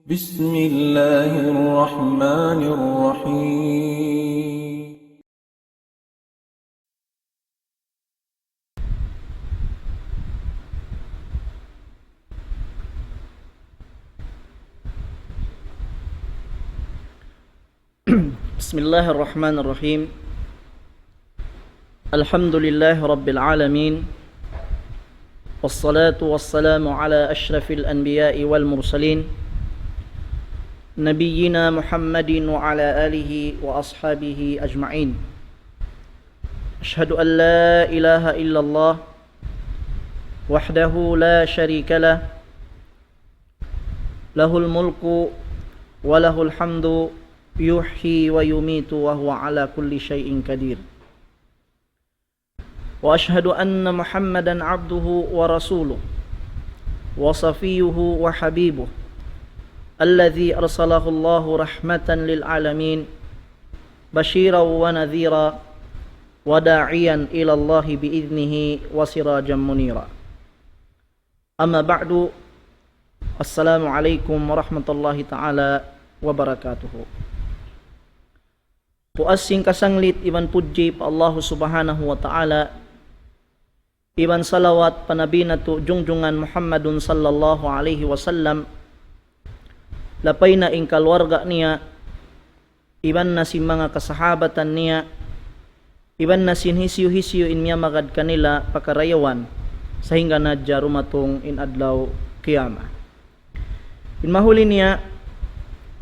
بسم الله الرحمن الرحيم بسم الله الرحمن الرحيم الحمد لله رب العالمين والصلاة والسلام على أشرف الأنبياء والمرسلين نبينا محمد وعلى آله وأصحابه أجمعين أشهد أن لا إله إلا الله وحده لا شريك له له الملك وله الحمد يحيي ويميت وهو على كل شيء قدير وأشهد أن محمدا عبده ورسوله وصفيه وحبيبه الذي أرسله الله رحمة للعالمين بشيرا ونذيرا وداعيا إلى الله بإذنه وسراجا منيرا أما بعد السلام عليكم ورحمة الله تعالى وبركاته. Puasing kasanglit iban puji pa Allah subhanahu wa ta'ala, iban salawat panabinatu jungjungan Muhammadun sallallahu alaihi wasallam, lapay na ing kalwarga niya, iban na si mga kasahabatan niya, iban na sin hisyu-hisyu in miya magad kanila pakarayawan, sa hingga na jarumatong in adlaw kiyama. In mahuli niya,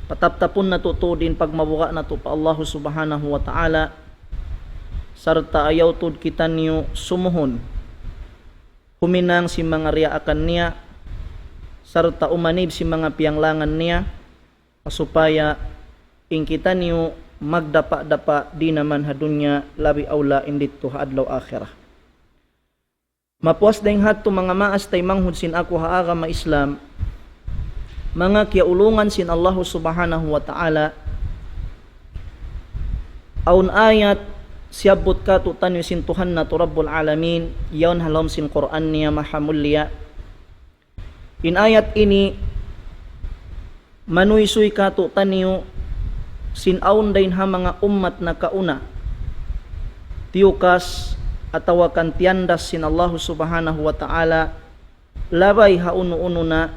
pataptapon na tutudin pagmabuka na to pa Allah subhanahu wa ta'ala, sarta ayaw tud kita niyo sumuhon, huminang si mga riyaakan niya, sarta umanib si mga piyanglangan niya, pasupaya ing kita niyo magdapa-dapa di naman hadunya labi aula indit to adlaw akhirah. Mapuas dayng hadto mga maas tay manghud sin ako haaga ma Islam, mga kiaulungan sin Allah subhanahu wa ta'ala, aun ayat siyabot ka tutan yu sin Tuhan na to Rabbul Alamin, yawn halom sin Quran niya mahamulya. In ayat ini manuysuy ka tutan yu sin aun dain ha mga ummat na kauna, tiyukas atawakan tiandas sin Allah subhanahu wa ta'ala, labay hauno-uno na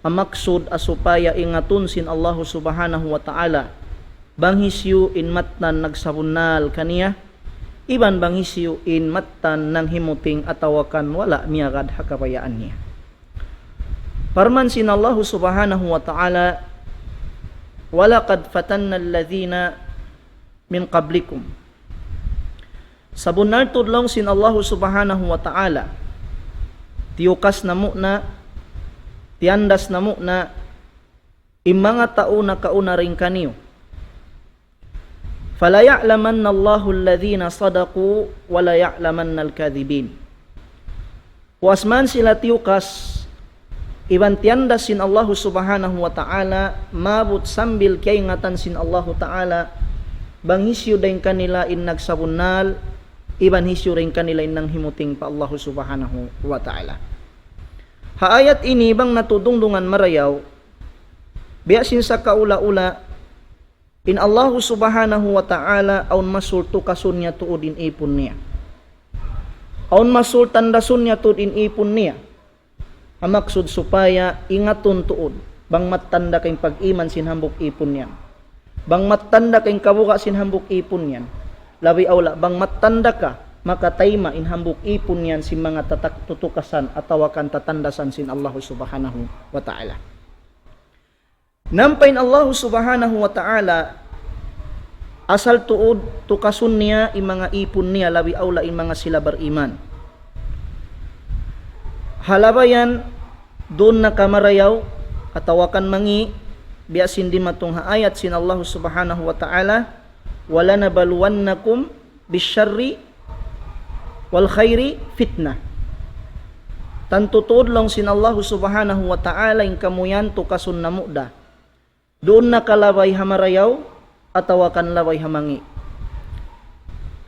amaksud asupaya ingatun sin Allah subhanahu wa ta'ala, banghisyu in mattan nagsabunal kaniya, iban banghisyu in mattan nang himuting atawakan wala miyagad hakapayaan niya. Parman sin Allah subhanahu wa ta'ala, walaqad fatanna alladhina min qablikum, sabunal tudlong sin Allah subhanahu wa ta'ala, tiyukas na muna, tiandas na mo na imanga tao na kauna rin kaniyo. Fala ya'lamanna Allahu alladhina sadaqu wala ya'lamanna al-kadhibin. Wasman sila tiyukas, iban tiandas sin Allah subhanahu wa ta'ala, mabut sambil kay ngatan sin Allah ta'ala, bang hisyo dahin kanila in nagsabunal, iban hisyo rin kanila in nang himuting pa Allah subhanahu wa ta'ala. Haayat ini bang natudungdungan marayaw, biyasin sa kaula-ula, in Allah subhanahu wa ta'ala aun masulto kasun niya tuod in ipon niya. Aun masultan dasun niya tuod in ipon niya. Hamaksud supaya ingatun tuod, bang matanda kayong pag-iman sin hambuk ipon niyan. Bang matanda kayong kabuka sin hambuk ipon niyan. Labi aula, bang matanda ka, makatayma in hambuk ipon yan si mga tutukasan at tawakan tatandasan sin Allah subhanahu wa ta'ala. Nampain Allah subhanahu wa ta'ala, asal tuod tukasun niya in mga ipon niya, labi aula in mga sila beriman. Halabayan doon na kamarayaw at tawakan mangi, biyasin di matong haayat sin Allah subhanahu wa ta'ala, wala nabaluwannakum bisyarri wal khairi fitnah. Tantutod lang sin Allah subhanahu wa ta'ala in kamuyan to kasun na muda, doon na kalabay hamarayaw at tawakan labay hamangi.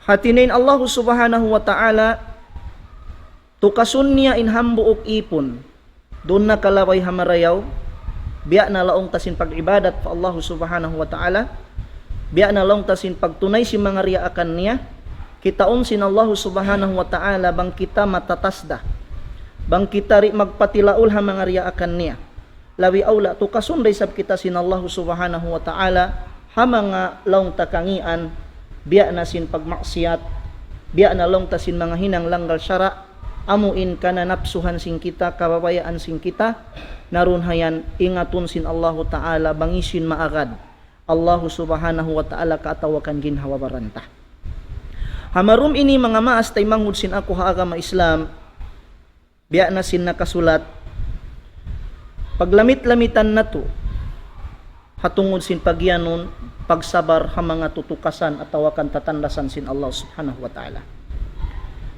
Hatinain Allah subhanahu wa ta'ala, to kasun niya in hambuok ipon, doon na kalabay hamarayaw biya na laong tasin pag-ibadat pa Allah subhanahu wa ta'ala, biya na laong tasin pagtunay si mga riyaakan niya, kitaon sin Allah subhanahu wa ta'ala bang kita matatasda, bang kita ri magpatilaul ha mga riyaakan niya. Lawi aula to kasunday sab kita sin Allah subhanahu wa ta'ala ha mga laong takangian, biya na sin pagmaksiyat, biya na laong tasin mga hinang langgal syara, amuin kana napsuhan sin kita, kababayaan sin kita, naron hayan ingatun sin Allah ta'ala bangisin maagad Allah subhanahu wa ta'ala kaatawakan ginhawa baranta. Hamarum ini mga maas tay manghud sin ako ha agama Islam, biya na sin nakasulat, paglamit-lamitan na to, hatungod sin pagyanon, pagsabar ha mga tutukasan at tawakan tatandasan sin Allah subhanahu wa ta'ala.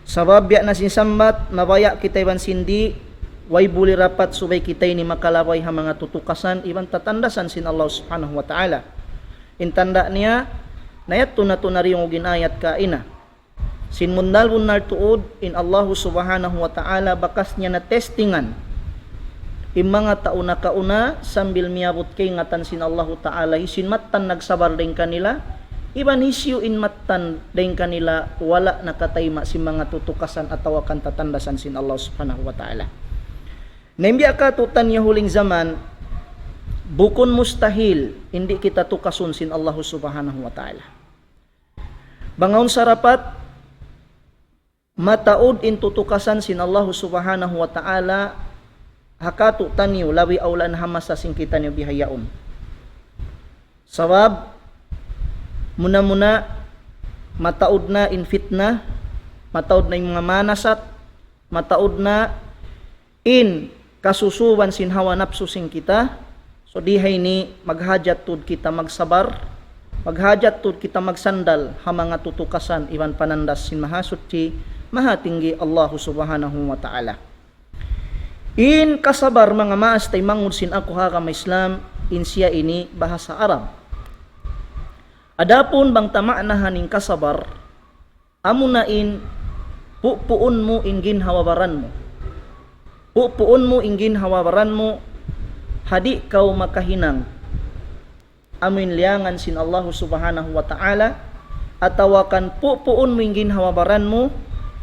Sabab biya na sin sambat, mabaya kita iban sindi, way buli rapat subay kitay ni makalaway ha mga tutukasan, iban tatandasan sin Allah subhanahu wa ta'ala. Intanda niya, nayat to na to na rin yung ginayat kaina. Sin mundal-mundal tuod, in Allah subhanahu wa ta'ala, bakas niya na testingan, mga tauna kauna sambil miabot kay ngatan sin Allah ta'ala hisin matan nagsabar din kanila, iban hisyu in matan din kanila wala nakatayma si mga tutukasan at tawakan tatandasan sin Allah subhanahu wa ta'ala. Naimbiya ka tutan niya huling zaman, bukon mustahil hindi kita tukasun sin Allah subhanahu wa ta'ala. Bangaon sarapat mataod in tutukasan sin Allah subhanahu wa ta'ala, hakatu tanyo lawi aulan hamasa singkitan niyo bihayaon. Sabab muna mataod na in fitna, mataod na yung mga manasat, mataod na in kasusuban sin hawa napsu sing kita. So dihay ni maghajat tud kita magsabar, maghajat tud kita magsandal ha mga tutukasan iban panandas sin mahasutki mahatinggi Allah subhanahu wa ta'ala. In kasabar mga maas tay mangud sin ako ha kama Islam, in siya ini bahasa Arab. Adapun bang tamaknahan ning kasabar, amuna in pupuon mo ingin hawabaran mo. Pupuon mo ingin hawabaran mo, hadi kau makahinang amin liangan sin Allah subhanahu wa ta'ala, atawakan pupuon mo ingin hawabaran mo,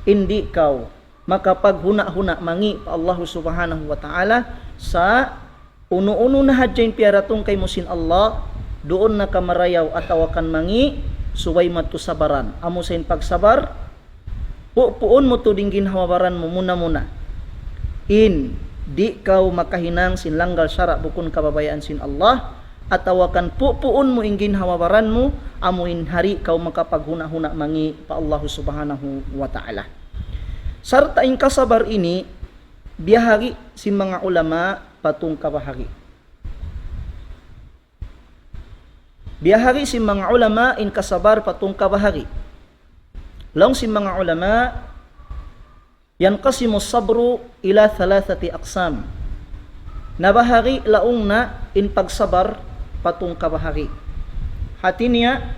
hindi kau makapaghuna-huna mangi pa Allah subhanahu wa ta'ala sa uno-uno na hadyain piaratong kay musin Allah, doon na kamarayaw at tawakan mangi suway matusabaran. Amo sa pagsabar, puon mo to dinggin hawabaran mo muna in di kau makahinang sin langgal syara bukon kababayaan sin Allah, at tawakan puon mo inggin hawabaran mo, amuin hari kau makapaghuna-huna mangi pa Allah subhanahu wa ta'ala. Sarta in kasabar ini biyahagi si mga ulama patung kabahagi. Biyahagi si mga ulama in kasabar patung kabahagi. Long si mga ulama yanqasimu sabru ila thalathati aqsam. Nabahagi laong na in pagsabar patung kabahagi. Hati niya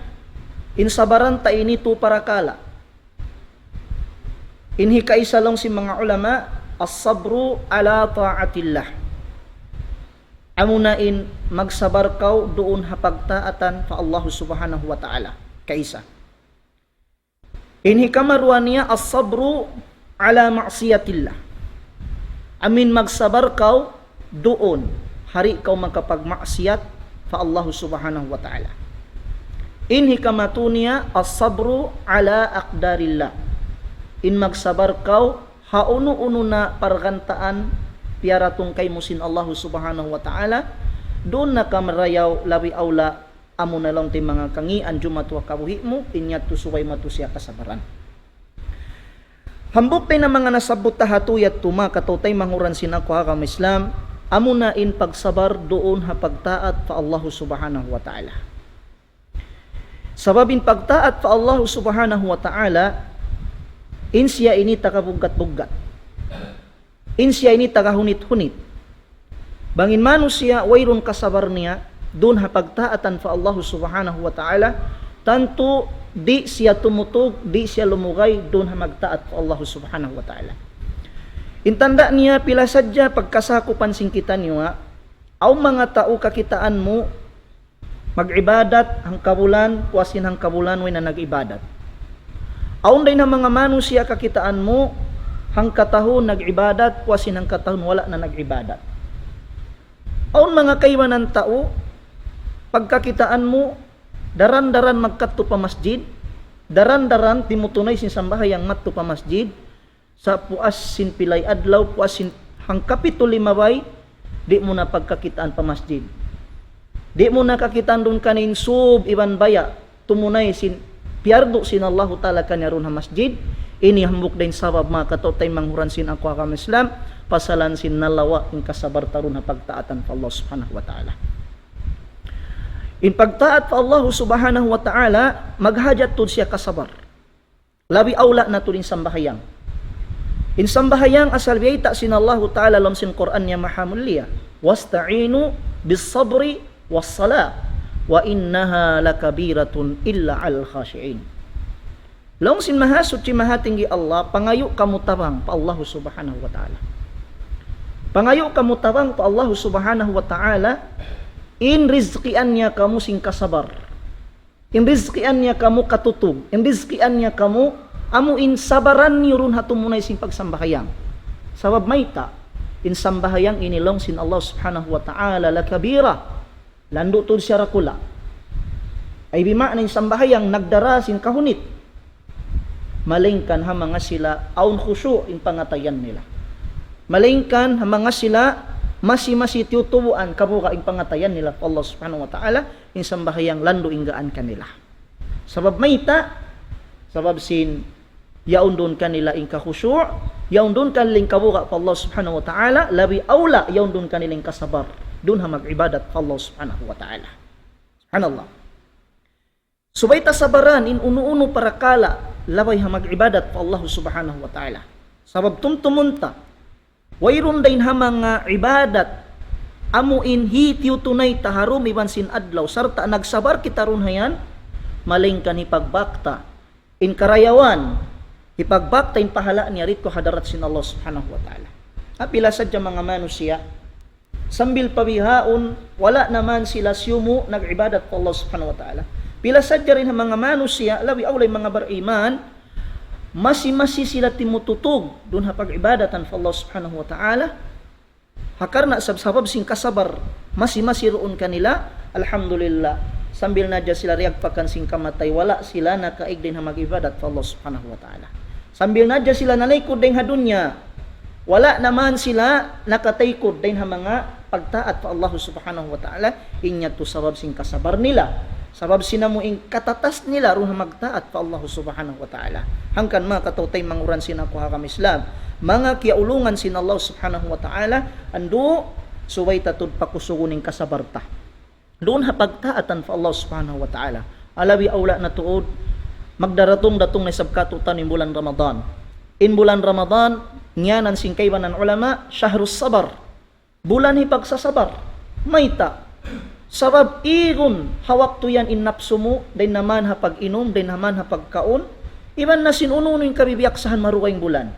in sabaran ta ini tu parakala. Inhi kaisalong si mga ulama, as-sabru ala ta'atillah. Amunain magsabar kau doon hapagtaatan pa Allah subhanahu wa ta'ala. Kaisa. Inhi kamaruan niya, as-sabru ala ma'siyatillah. Amin magsabar kau doon hari kau makapagmaksiyat pa Allah subhanahu wa ta'ala. Inhi kamatunia, as-sabru ala aqdarillah. In magsabar kau hauno-uno na pargantaan piaratong kay musin Allah subhanahu wa ta'ala, doon na kamarayaw lawi aula amo na lang ti mga kangian jumatwa kabuhi mo inyat to suway matusya kasabaran. Hambok tay na mga nasabot ta hatuyat tuma katutay manguran sinako ha kam Islam, amo na in pagsabar doon ha pagtaat pa Allah subhanahu wa ta'ala. Sababin pagtaat pa Allah subhanahu wa ta'ala, in siya ini tagabugat-bugat. In siya ini tagahunit-hunit. Bangin mano siya wayron kasabar niya doon hapagtaatan fa Allah subhanahu wa ta'ala, tanto di siya tumutog, di siya lumugay doon hamagtaat fa Allah subhanahu wa ta'ala. Intanda niya pila sadya pagkasakupan singkitan niyo Aw mga tao kakitaan mo mag-ibadat hang kabulan, puasin hang kabulan way na nag-ibadat. Aw day na mga manusia kakitaan mo hang katahon nag-ibadat, puasin hang katahon wala na nag-ibadat. Aw mga kaywanan tao pagkakitaan mo daran-daran magkadto pa masjid, daran-daran timutunay sin sambahayang matto pa masjid, sa puas sin pilay adlaw, puas sin hang kapitulo 5 di mo na pagkakitaan pa masjid. Di mo na kakitaan doon kanin sub iban baya, tumunay sin piyardo sin Allah Ta'ala kanyaron ha masjid, ini hambuk din sabab mga katotay manghuran sin ako akam Islam, pasalan sin nalawa in kasabar taron ha pagtaatan pa Allah Subhanahu wa Ta'ala. In pagtaat pa Allah Subhanahu wa Ta'ala, maghajat to siya kasabar. Labi awla na to din sambahayang. In sambahayang asal biyayta sin Allah Ta'ala lam sin Quran niya mahamulliya. Wasta'inu bis sabri was salah wa innaha lakabiratun illa al khashi'in. Long sin mahasud ci mahatinggi Allah, pangayo kamutabang pa Allah Subhanahu wa Ta'ala. Pangayo kamutabang pa Allah Subhanahu wa Ta'ala, in rizqian niya kamu sing kasabar. In rizqian niya kamu katutub. In rizqian niya kamu amu in sabaran niyurun hatumunay sing pagsambahayang. Sabab mayta, in sambahayang inilong sin Allah Subhanahu wa Ta'ala lakabira, lando to siya rakula. Ay bimakna in sambahayang nagdara sin kahunit. Malingkan ha mga sila aun khusyu in pangatayan nila. Malingkan ha mga sila masi tiutubuan kabuka in pangatayan nila Allah Subhanahu wa Ta'ala, in sambahayang lando inggaan kanila. Sabab mayta, sabab sin yaun doon kanila in kakhusyu', yaun doon kanilang kabuka pa Allah Subhanahu wa Ta'ala, labi awla yaun doon kanilang kasabar, doon ha mag-ibadat pa Allah Subhanahu wa Ta'ala. Subhanallah. Subay tasabaran in uno-uno para kala, labay ha mag-ibadat pa Allah Subhanahu wa Ta'ala. Sabab tumtumunta, wayron dain ha mga ibadat, amuin hitiw tunay taharum iban sin adlaw, sarta nagsabar kita ron hayan, malingkan ipagbakta, in karayawan, ipagbakta in pahala niya rito hadarat sin Allah Subhanahu wa Ta'ala. Apila sadya mga manusia, sambil pabihaon, wala naman sila siyumo nag-ibadat pa Allah Subhanahu wa Ta'ala. Pila sadya rin ang mga manusia, labi awlay mga bariman, masi sila timututog, dun ha pag-ibadatan pa Allah Subhanahu wa Ta'ala, hakarna sabab sing kasabar, masi roon kanila, alhamdulillah, sambil nadya sila riagpakan sing kamatay, wala sila nakaig din ha mag-ibadat pa Allah Subhanahu wa Ta'ala. Sambil nadya sila nalaykod din ha dunya, wala naman sila nakataykod din ha mga pagtaat pa Allah Subhanahu wa Ta'ala, inya to sabab sing kasabar nila, sabab sinamuing katatas nila ron ha magtaat pa Allah Subhanahu wa Ta'ala. Hangkan mga katutay manguran sin ako hakam Islam, mga kiaulungan sin Allah Subhanahu wa Ta'ala, ando suway tatod pakusuguning kasabarta. Doon ha pagtaatan pa Allah Subhanahu wa Ta'ala. Alawi awla na tuod, magdaratong datong na sabkatutan in bulan Ramadan. In bulan Ramadan, ngiyanan singkayban ng ulama, syahrus sabar. Bulan hipagsasabar. Mayta. Sabab igun hawak to yan in napsumo, din naman ha pag-inom, din naman ha pagkaon. Iban na sinuno yung kabibiyaksahan marukayng bulan.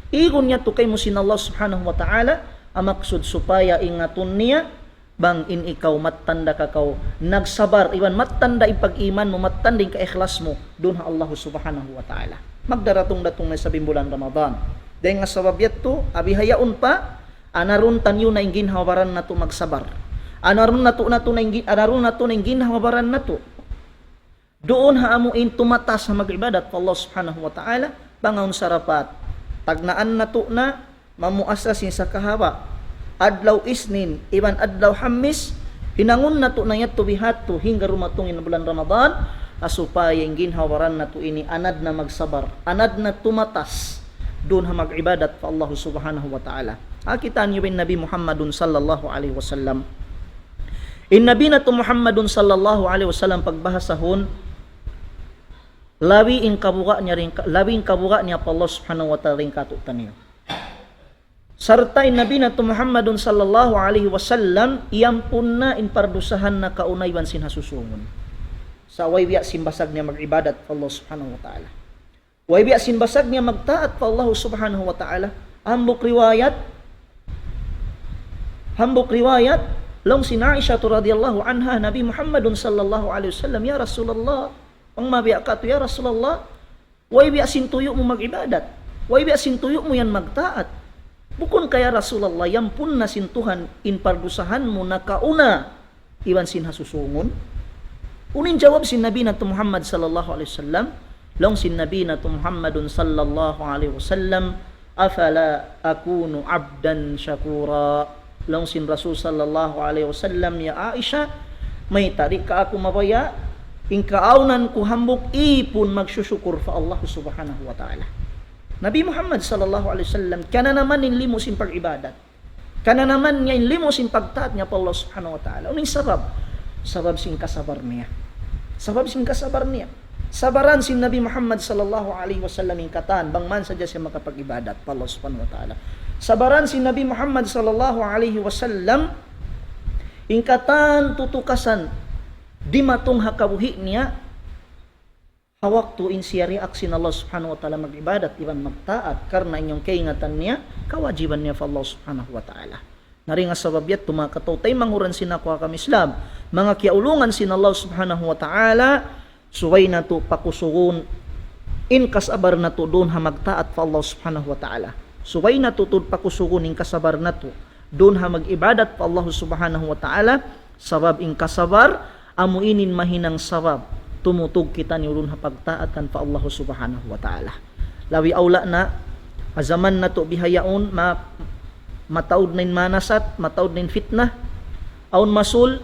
Igun niya to kay mo sin Allah Subhanahu wa Ta'ala, amaksud supaya ingatun niya, bang in ikaw matanda kakaw nagsabar, iban matanda ipag-iman mo, matanda ka ikhlas mo, doon ha Allah Subhanahu wa Ta'ala. Magdaratong datong na sa bulan Ramadan. Dahil nga sabab yato, abihayaon pa, anaron tanyo na yung ginhawaran na to magsabar. Anaron na to na yung ginhawaran na to. Doon ha amuin tumatas sa mag-ibadat pa Allah Subhanahu wa Ta'ala, bangaon sarapat. Tagnaan na to na, mamuasasin sa kahaba. Adlaw isnin, iban adlaw hamis, hinangon na to na yato bihato hingga rumatong in bulan Ramadan, asupaya yung ginhawaran na to ini anad na magsabar, anad na tumatas, doon ha mag-ibadat pa Allah Subhanahu wa Ta'ala. Akitaan niyo bin Nabi Muhammadun sallallahu alaihi wasallam. In Nabi na to Muhammadun sallallahu alaihi wasallam pagbahasahon, labing kabuga niya pa Allah Subhanahu wa Ta'ala ring katutan niyo. Sartay Nabi na to Muhammadun sallallahu alaihi wasallam, iyampun na in pardusahan na kaunaywan sinhasusungon. Sa way biya simbasag niya mag-ibadat pa Allah Subhanahu wa Ta'ala. Way biya simbasag niya magtaat pa Allah Subhanahu wa Ta'ala. Hambok riwayat, Long si Aisha radhiyallahu anha, Nabi Muhammadun sallallahu alaihi wasallam, ya Rasulullah, ang mabiya ka to, ya Rasulullah, way biya sintuyo mo mag-ibadat, way biya sintuyo mo yan magtaat. Bukon kaya Rasulullah, yan pun na sintuhan, inpardusahan mo na kauna, iwan sin hasusungon. Unin jawab sin Nabi na to Muhammad sallallahu alaihi wasallam, long sin Nabi na to Muhammadun sallallahu alaihi wasallam, afala akunu abdan syakura. Long sin Rasul sallallahu alaihi wasallam, ya Aisha, may tarik ka ako mabaya, ingkaunan ko hambok ipon magsusyukur fa Allah subhanahu wa ta'ala. Nabi Muhammad sallallahu alaihi wasallam, kana naman in limo sin pag-ibadat, kana naman niya in limo sin pagtaat niya pa Allah subhanahu wa ta'ala. Uning sabab? Sabab sin kasabar niya. Sabab sin kasabar niya. Sabaran sin Nabi Muhammad sallallahu alaihi wasallam in katan, bangman sadya siya makapag-ibadat pa Allah subhanahu wa ta'ala. Sabaran si Nabi Muhammad sallallahu alaihi wasallam ingkatan tutukasan di matong hakabuhi niya hawaktu in siya reaksin Allah subhanahu wa ta'ala mag-ibadat iban magtaat karena inyong kaingatan niya kawajiban niya fa Allah subhanahu wa ta'ala. Nari nga sabab yat tumakataw tay manguran sinakwa kam Islam mga kiaulungan sin Allah subhanahu wa ta'ala suway na to pakusugon in kasabar na to doon ha magtaat fa Allah subhanahu wa ta'ala. Suway na tutod pakusugon in kasabar na to doon ha mag-ibadat pa Allah subhanahu wa ta'ala sabab in kasabar amuinin mahinang sabab tumutog kita ni doon ha pagtaatan pa Allah subhanahu wa ta'ala. Lawi awla na azaman na to bihayaon mataud na manasat mataud na fitnah aun masul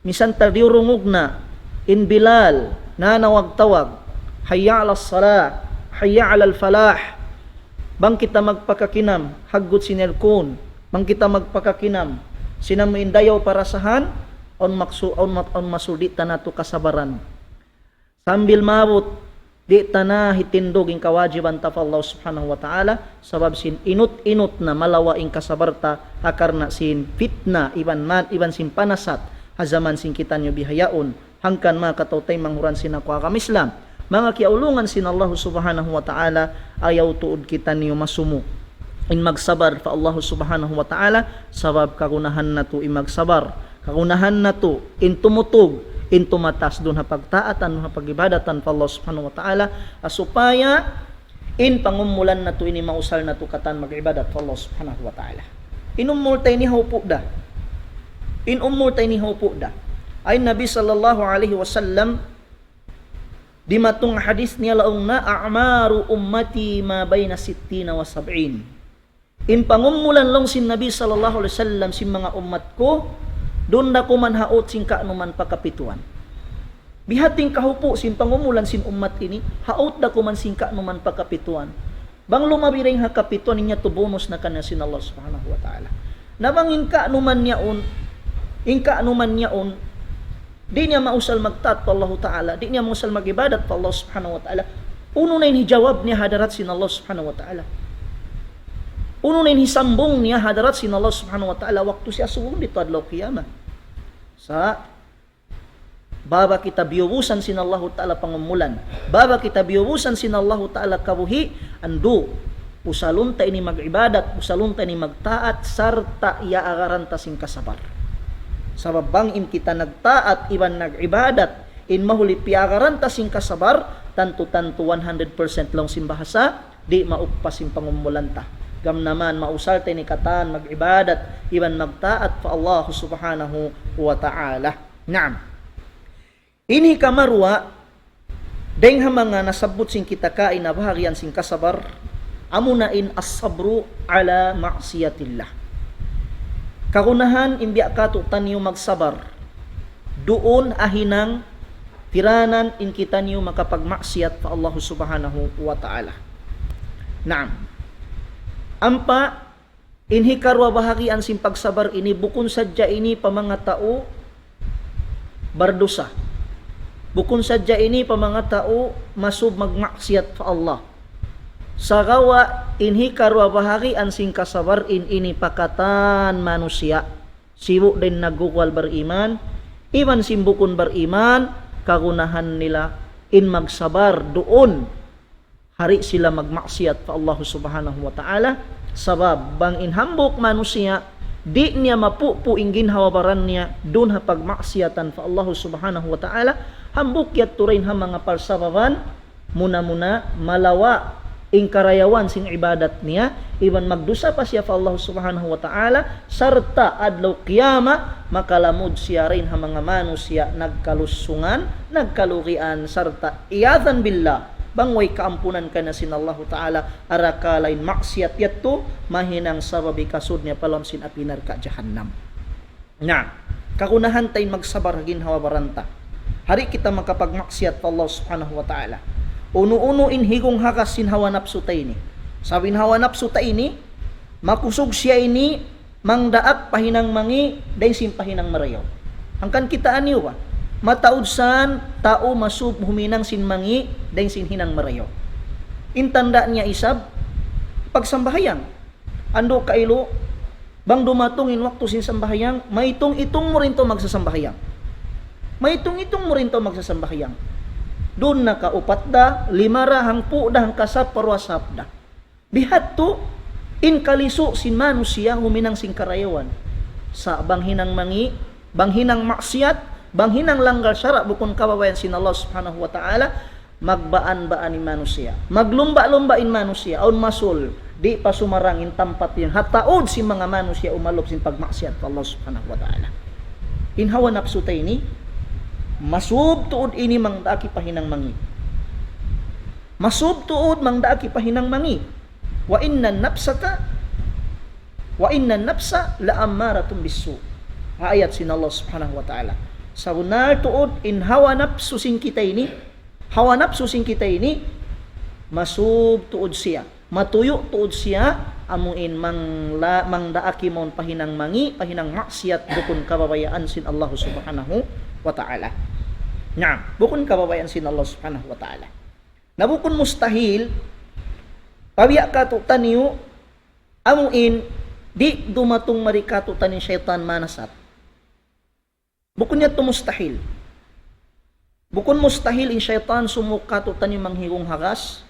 misan tadiurungog na in Bilal na nawag-tawag hayya ala salah hayya ala falah. Bang kita magpakakinam, haggut sinelkon. Bang kita magpakakinam, sinamuindayaw parasahan, on masudi tanato kasabaran. Sambil mabot, di tana hitindog in kawajiban ta Allah subhanahu wa ta'ala, sabab sin inut-inut na malawa in kasabarta, akarna sin fitna, iban sin panasat, hazaman sin kita nyo bihayaon, hangkan mga katautay manghuran sinakwa kam Islam. Mga kiaulungan sin Allah subhanahu wa ta'ala ayaw tuod kita niyo masumo in magsabar fa Allah subhanahu wa ta'ala sabab kagunahan na to in magsabar kagunahan na to in tumutog in tumatas doon ha pagtaatan ha pagibadatan fa Allah subhanahu wa ta'ala asupaya in pangumulan na to ini mausal na to katan magibadat fa Allah subhanahu wa ta'ala. Inumultay ni haupo da ay Nabi sallallahu alaihi wasallam di matong hadis niya laong na a'maru ummati ma bayna 60 wa 70. In pangumulan long sin Nabi sallallahu alaihi wasallam sin mga ummat ko doon na ko man haot sin kaanuman pakapituan. Bihating kahupo sin pangumulan sin ummat ini haot da ko man sin kaanuman pakapituan. Bang lumabiring hakapituan niya to bonus na kanya sin Allah subhanahu wa ta'ala. Nabangin kaanuman niya on di niya mausal magtaat pa Allah ta'ala, di niya mausal magibadat pa Allah subhanahu wa ta'ala. Uno na hijawab niya hadarat sin Allah subhanahu wa ta'ala. Uno na hisambong niya hadarat sin Allah subhanahu wa ta'ala waktu siya suwong dito adlaw kiyama. Sa baba kita biubusan sin Allah ta'ala pangumulan, baba kita biubusan sin Allah ta'ala kabuhi, andu usalun ta ini magibadat, usalun ta ini magtaat, sarta iaaranta sin kasabar. Sabab bang in kita nagtaat iban nagibadat in mahuli piagaran ta sing kasabar tantu 100% lang sin bahasa di mauppas sin pangumulanta gam naman mausal ta ni katan magibadat iban magtaat fa Allah subhanahu wa ta'ala. Naam, ini kamarwa deng mga nasabot sing kita kain na bahagian sing kasabar amunain as-sabru ala ma'siyatillah. Kagunahan imbya ka to tanyo magsabar doon ahinang tiranan in kita niyo makapagmaksiyat pa Allah subhanahu wa ta'ala. Naam, ampa inhi karwa bahagian sin pagsabar ini bukun sadya ini pa mga tao bardosa, bukun sadya ini pa mga tao masub magmaksiyat pa Allah. Sagawa inhi karwa bahagian sing kasabar ini pakatan manusia sibu din nagukwal beriman iman simbukun beriman kagunahan nila in magsabar doon hari sila magmaksiyat pa Allah subhanahu wa ta'ala sabab bang in hambok manusia di niya mapupuing ginhawabaran niya dun ha pagmaksiyatan fa Allah subhanahu wa ta'ala, hambuk yat turin ha mga palsababan, muna-muna malawa ing karayawan sing ibadat niya, iban magdusa pa siya fa Allah subhanahu wa ta'ala, sarta adlaw qiyama makalamud siya rin ha mga manusia nagkalusungan, nagkalugian, sarta iyadhan billah bangway kaampunan ka na sin Allah Ta'ala arakalain maksiyat yato mahinang sababi kasud niya palam sin apinar ka jahannam. Nga, kakunahan tayo magsabar ginhawa baranta. Hari kita makapagmaksiyat pa Allah Subhanahu Wa Ta'ala. Uno-uno in higong hakas sin hawa napsu tayo ni. Sabi hawa napsu tayo ni, makusog siya ini mangdaak pahinang mangi day sin pahinang marayaw. Hangkan kita aniw ba? Mataud san tao masub huminang sin mangi dahil sin hinang marayo. Intanda niya isab pagsambahayang. Ando kailo bang dumatong in waktu sin sambahayang, maitong-itong mo rin to magsasambahayang. Maitong-itong mo rin to magsasambahayang. Doon nakaupat da, limara hangpu da hangkasap parwasap da. Bihat to in kaliso sin manusia huminang sin karayawan. Sa banghinang mangi, banghinang maksiat, banghinang langgar syara bukon kababayan sin Allah Subhanahu wa ta'ala, magbaan-baan in manusia, maglumba-lumbain manusia, aun masul di pa sumarangin tampat yan hataod si mga manusia umalop sin pagmaksiat Allah Subhanahu wa ta'ala. Inhawa napsu tayo ni masub tuod ini mangdaaki pahinang mangi, masub tuod mangdaaki pahinang mangi, wa inna nafsa la ammaratun bisu, ayat sin Allah Subhanahu wa ta'ala. Sa benar tuod in hawa nafsu sing kita ini, hawa nafsu sing kita ini masub tuod siya, matuyo tuod siya amuin mangdaaki mon pahinang mangi, pahinang maksiat bukon kababayaan sin Allah Subhanahu wa ta'ala. Nga, bukon kababayaan sin Allah Subhanahu wa ta'ala. Na bukon mustahil pabiya ka to taniyo amuin di dumatong marikato tanin syaitan manasat. Bukun niya to mustahil. Bukun mustahil in syaitan sumukato tanim manghigong hagas,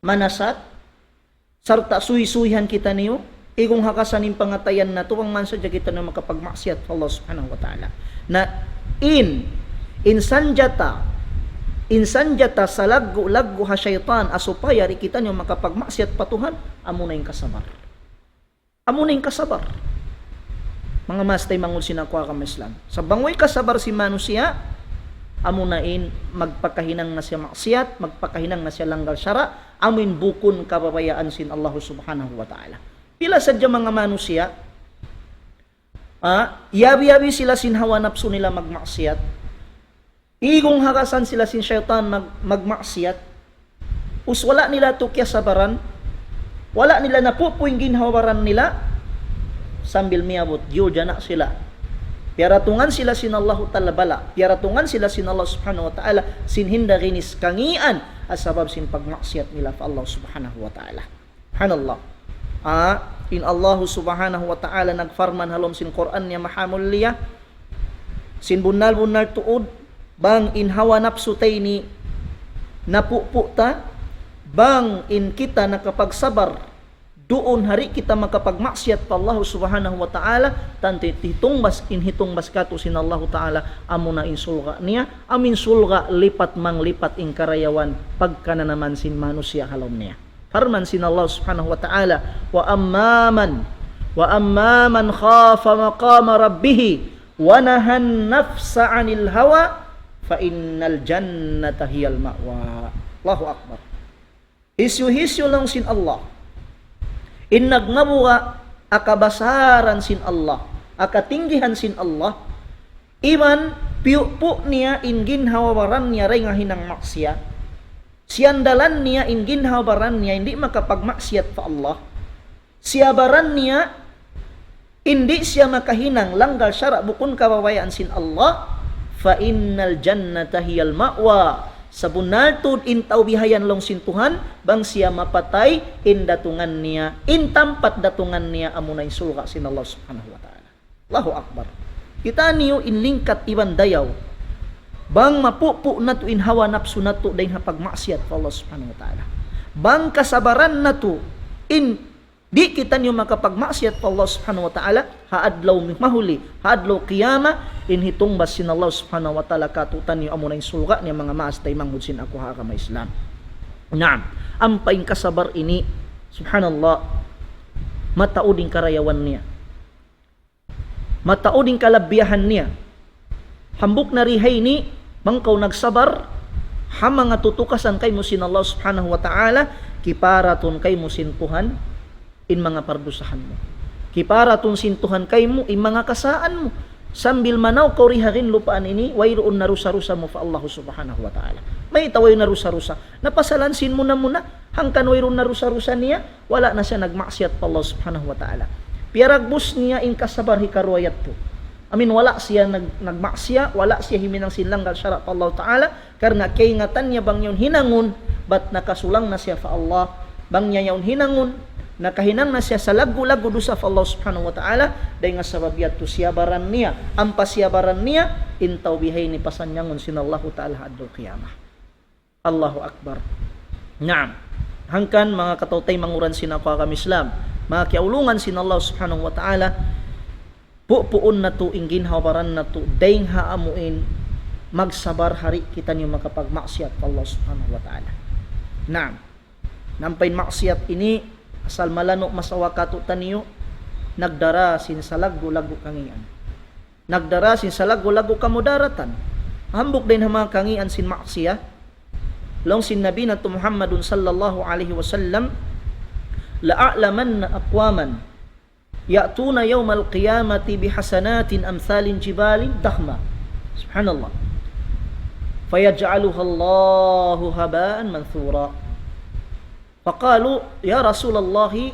manasat, sarta suy-suyhan kita niyo, igong hagasan in pangatayan na tuwang mansadya kita na makapagmaksiyat Allah Subhanahu wa ta'ala. Na insanjata sa laggo ha syaitan asupaya ri kita niyo makapagmaksiyat patuhan, amo na yung kasabar. Amo na yung kasabar. Mga mastay mangul sinakwa kamislan. Sa bangoy kasabar si manusia, amunain magpakahinang na siya maksiat, magpakahinang na siya langgar syara, amin bukon kababayaan sin Allah Subhanahu wa ta'ala. Pila sadya mga manusia, yabi-yabi sila sin hawa napsu nila magmaksiat, igong hakasan sila sin syaitan magmaksiat, wala nila tukya sabaran, wala nila napupuing ginhawaran nila, sambil miabot, yun na sila. Piaratungan sila sin Allah Ta'ala bala. Piaratungan sila sin Allah Subhanahu wa ta'ala. Sin hinda ginis kangian. Asabab sin pagmaksiat nila fa Allah Subhanahu wa ta'ala. Subhanallah. In Allah Subhanahu wa ta'ala nagfarman halom sin Quran niya mahamul liya. Sin bunal-bunal tuod. Bang in hawa napsu tayni napuputa. Bang in kita nakapagsabar doon hari kita makapagmaksiat pa Allah Subhanahu wa ta'ala, tanti hitong bas kato sin Allah ta'ala, amo na insulga niya, amin sulga lipat manglipat ing karayawan pagkana naman sin manusia halom niya. Farman sin Allah Subhanahu wa ta'ala, wa amman khafa maqama rabbih wa nahan nafsa 'anil hawa fa innal jannata hiyal ma'wa. Allahu akbar. Isyu lang sin Allah. Innagnabuka akabasaran sin Allah, akatinggihan sin Allah, iman piupo niya ingin hawabaran niya ray nga hinang maksiat, siandalan niya ingin hawabaran niya hindi makapagmaksiat pa Allah, siabaran niya hindi siya makahinang langgar syara bukon kababayaan sin Allah, fa innal jannata hiyal ma'wa, sa bunaltud in taubihayan long sintuhan bang siya mapatay in datungan niya, in tampat datungan niya amunay sulga sin Allah Subhanahu wa ta'ala. Allahu akbar. Kita niyo in lingkat iban dayaw bang mapupu na to in hawa napsu na to dahin hapagmaksiat pa Allah Subhanahu wa ta'ala. Bang kasabaran na to in Di kita niyo makapagmaksiyat pa Allah subhanahu wa ta'ala, haadlaw mahuli, haadlaw qiyama, inhitong basin Allah subhanahu wa ta'ala, katutan niyo amo na yung sulga niya mga maas tay manghudsin ako ha kama Islam. Naam, ang paing kasabar ini, subhanallah, matauding karayawan niya. Matauding kalabiyahan niya. Hambuk na rihay ni, mangkaw nagsabar, hamang nga tutukasan kay musin Allah subhanahu wa ta'ala, kiparatun kay musin Tuhan, in mga pardusahan mo. Kiparatun sintuhan kay mo, in mga kasaan mo. Sambil manaw kauriharin lupaan ini, wayroon na rusa-rusa mo fa Allah subhanahu wa ta'ala. May taway na rusa-rusa. Napasalansin mo na muna, hangkan wayroon na rusa-rusa niya, wala na siya nagmaksiyat pa Allah subhanahu wa ta'ala. Piaragbus niya in kasabar hikaruayat po. Amin, wala siya nagmaksya, wala siya himinang sinlanggal syara pa Allah ta'ala, karena kaingatan niya bang yun hinangon, bat nakasulang na siya fa Allah, bang niya yun hinangon, nakahinang na siya sa lagu-lagu dusa fa Allah subhanahu wa ta'ala, dahil nga sababiyat to siyabaran niya, ang pasyabaran niya, intaw bihay ni pasanyangon sinallahu ta'ala adul qiyamah. Allahu Akbar. Naam. Hangkan mga katautay manguran sinakwa kami Islam, mga kiaulungan sinallahu subhanahu wa ta'ala, pupuon na to, ingin hawaran na to, dahil haamuin, magsabar hari kita niyo makapagmaksiyat pa Allah subhanahu wa ta'ala. Naam. Nampain maksiyat ini, asal malano masawa katutan niyo, nagdara sin sa lagu-lagu kangian. Nagdara sin sa lagu-lagu kamudaratan. Hambuk din mga kangian sin maksiya. Long sin Nabi na to Muhammadun sallallahu alaihi wasallam, la'a'laman na aqwaman, ya'tuna yawmal qiyamati bihasanatin amthalin jibalin dakhma. Subhanallah. Fayaj'aluha Allahu haba'an manthura. فقالوا يا رسول الله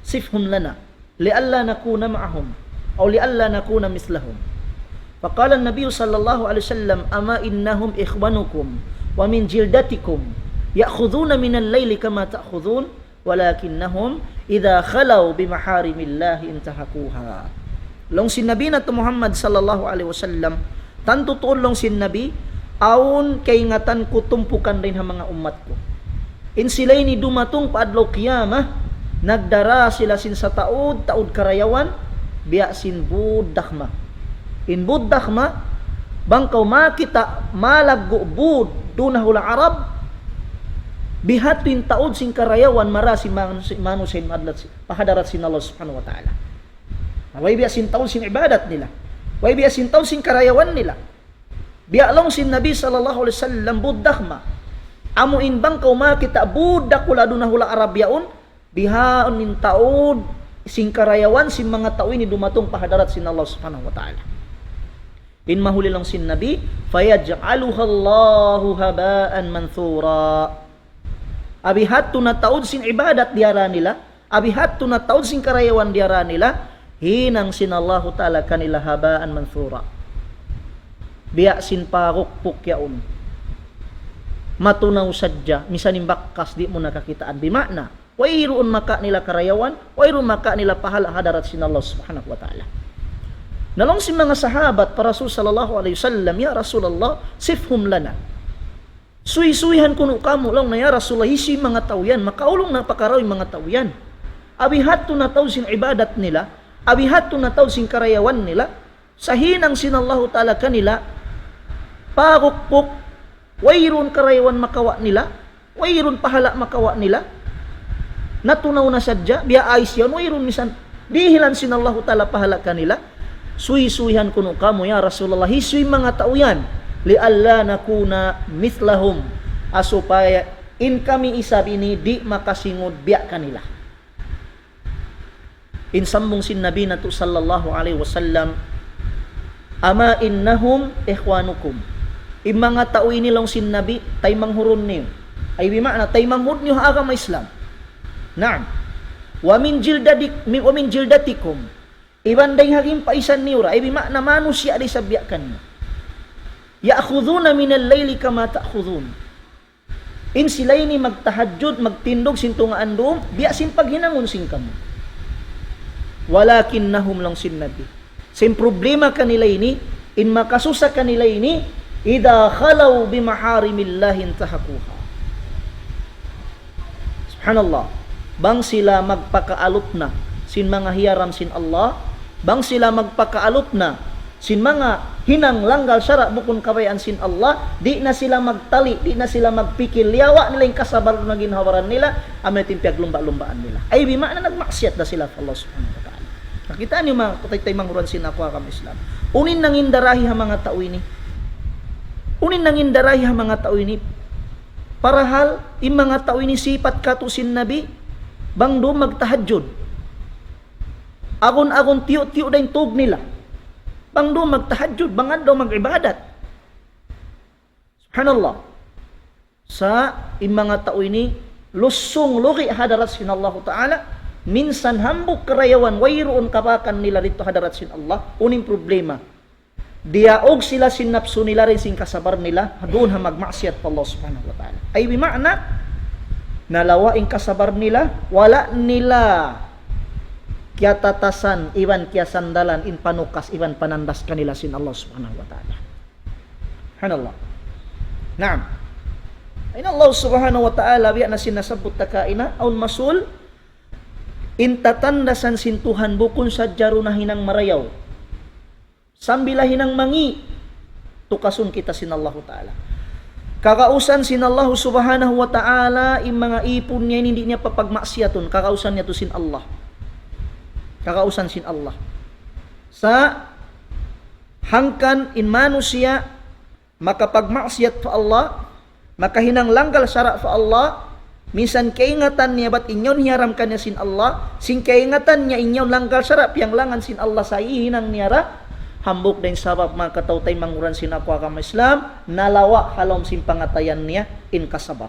صفهم لنا لئلا نكون معهم أو لئلا نكون مثلهم. فقال النبي صلى الله عليه وسلم أما إنهم إخوانكم ومن جلدتكم يأخذون من الليل كما تأخذون ولكنهم إذا خلوا بمحارم الله انتهكوها. Long sin Nabi na to Muhammad sallallahu alaihi wasallam, tanto tuon long sin Nabi, aun kay ngatan ko tumpukan rin ang mga umat ko. In sila'y ni dumatong paadlaw kiyamah, nagdara sila sin sa taod karayawan, biya sin buddakma. In buddakma, bangkaw makita malaggo bud dunahul Arab, bihatin taod sin karayawan mara si manu sin madlat pahadarat sin Allah subhanahu wa ta'ala. Way biya sin taod sin ibadat nila. Way biya sin taod sin karayawan nila. Biya long sin Nabi sallallahu alaihi wasallam buddakma. Amo in bangkaw makita budak kula dunahula Arabyaon, bihaon min taod sing karayawan sin mga tao ni dumatong pahadarat sin Allah subhanahu wa ta'ala. In mahuli lang sin Nabi, fayaj'aluha Allahu haba'an manthura. Abihat to na taod sin ibadat diara nila, abihat to na taod sin karayawan diara nila, hinang sin Allah ta'ala kanila haba'an manthura. Biya sin parukpuk yaon. Matunaw sadya, misanin bakkas di mo nakakitaan. Bimakna, wayroon maka nila karayawan, wayroon maka nila pahala hadarat sin Allah subhanahu wa ta'ala. Nalong si mga sahabat, para Rasul sallallahu alaihi wasallam, ya Rasulullah, sifhum lana. Suy-suyhan kuno kamo lang na ya Rasulullah, hisi mga tauyan, makaulong na pakaraw mga tauyan. Abihat to na taw sin ibadat nila, abihat to na taw sin karayawan nila, sa hinang sin Allah ta'ala kanila, parukpuk, wayron karayawan makawa nila, wayron pahala makawa nila, natunaw na sadya, biya ayos yan, wayron misan, dihilan sin Allah ta'ala pahala kanila, suy-suyhan kuno kamo ya Rasulullah, hisuy mga tao yan, li'alla nakuna mithlahum, asupaya in kami isabi ni di makasingod biya kanila. In sambung sin Nabi na to sallallahu alaihi wasallam, ama innahum ikhwanukum. In mga tao inilang sin Nabi, tay manghuron niyo. Ay bimakna, tay manghud niyo agama Islam. Naam. Wa min jildatikum. Ibanday haging paisan niyo ra. Ay bimakna, manusya di sabyakan niyo. Ya'khuduna minal layli kama ta'khudun. In sila'y ni magtahadjud, magtindog sintungaan doon, biya sin paghinangon sin kamo. Walakinnahum lang sin Nabi. Sin problema kanila ini, in makasusa kanila ini, idha khalaw bimaharimillahi intahakuha. Subhanallah. bang sila magpakaalop na sin mga hiyaram sin Allah, bang sila magpakaalop na sin mga hinang langgal syara bukon kabayan sin Allah, di na sila magtali, di na sila magpikil, liyawa nila yung kasabar na ginhawaran nila, amin timpiag lumba-lumbaan nila. Ay bima na nagmaksiyat na sila sa Allah subhanahu wa ta'ala. Nakita niyo mga kutay-tay manghuran sin ako akam Islam. Unin nangin darahi ha mga tao ini. Unin nangin darahi ha mga tao ini. Parahal, yung mga tao ini sipat katusin Nabi, bang do magtahajud. Agon-agon tiyo-tiyo na yung tug nila. Bang do magtahajud, bang do mag-ibadat. Subhanallah. Sa yung mga tao ini, lusong luki hadarat sin Allah Ta'ala, minsan hambuk karayawan, wayroon kapakan nila dito hadarat sin Allah, uning problema. Diaog sila sin napso nila rin sin kasabar nila, doon ha magmaksiyat pa Allah subhanahu wa ta'ala. Ay bima'na, nalawa ing kasabar nila, wala nila kya tatasan, iwan kya sandalan, in panukas, iwan panandas kanila sin Allah subhanahu wa ta'ala. Subhanallah. Naam. Ay Allah subhanahu wa ta'ala, biya na sinasabot takaina, aun masul, intatandasan sin Tuhan bukun sa jaro na hinang marayaw. Sambila hinang mangi, tukasun kita sin Allah Ta'ala. Kakausan sin Allah subhanahu wa ta'ala, yung mga ipon niya, hindi niya papagmaksiyatun, kakausan niya to sin Allah. Kakausan sin Allah. Sa hangkan in manusia, makapagmaksiyat fa Allah, makahinang langgal syara fa Allah, minsan kaingatan niya ba't inyon hiyaram ka niya sin Allah, sin kaingatan niya inyon langgal syara, piyang langan sin Allah sa ihinang niyara, hambuk din sabab mga katautay manguran sin ako akam Islam, nalawa halom sin pangatayan niya in kasabar.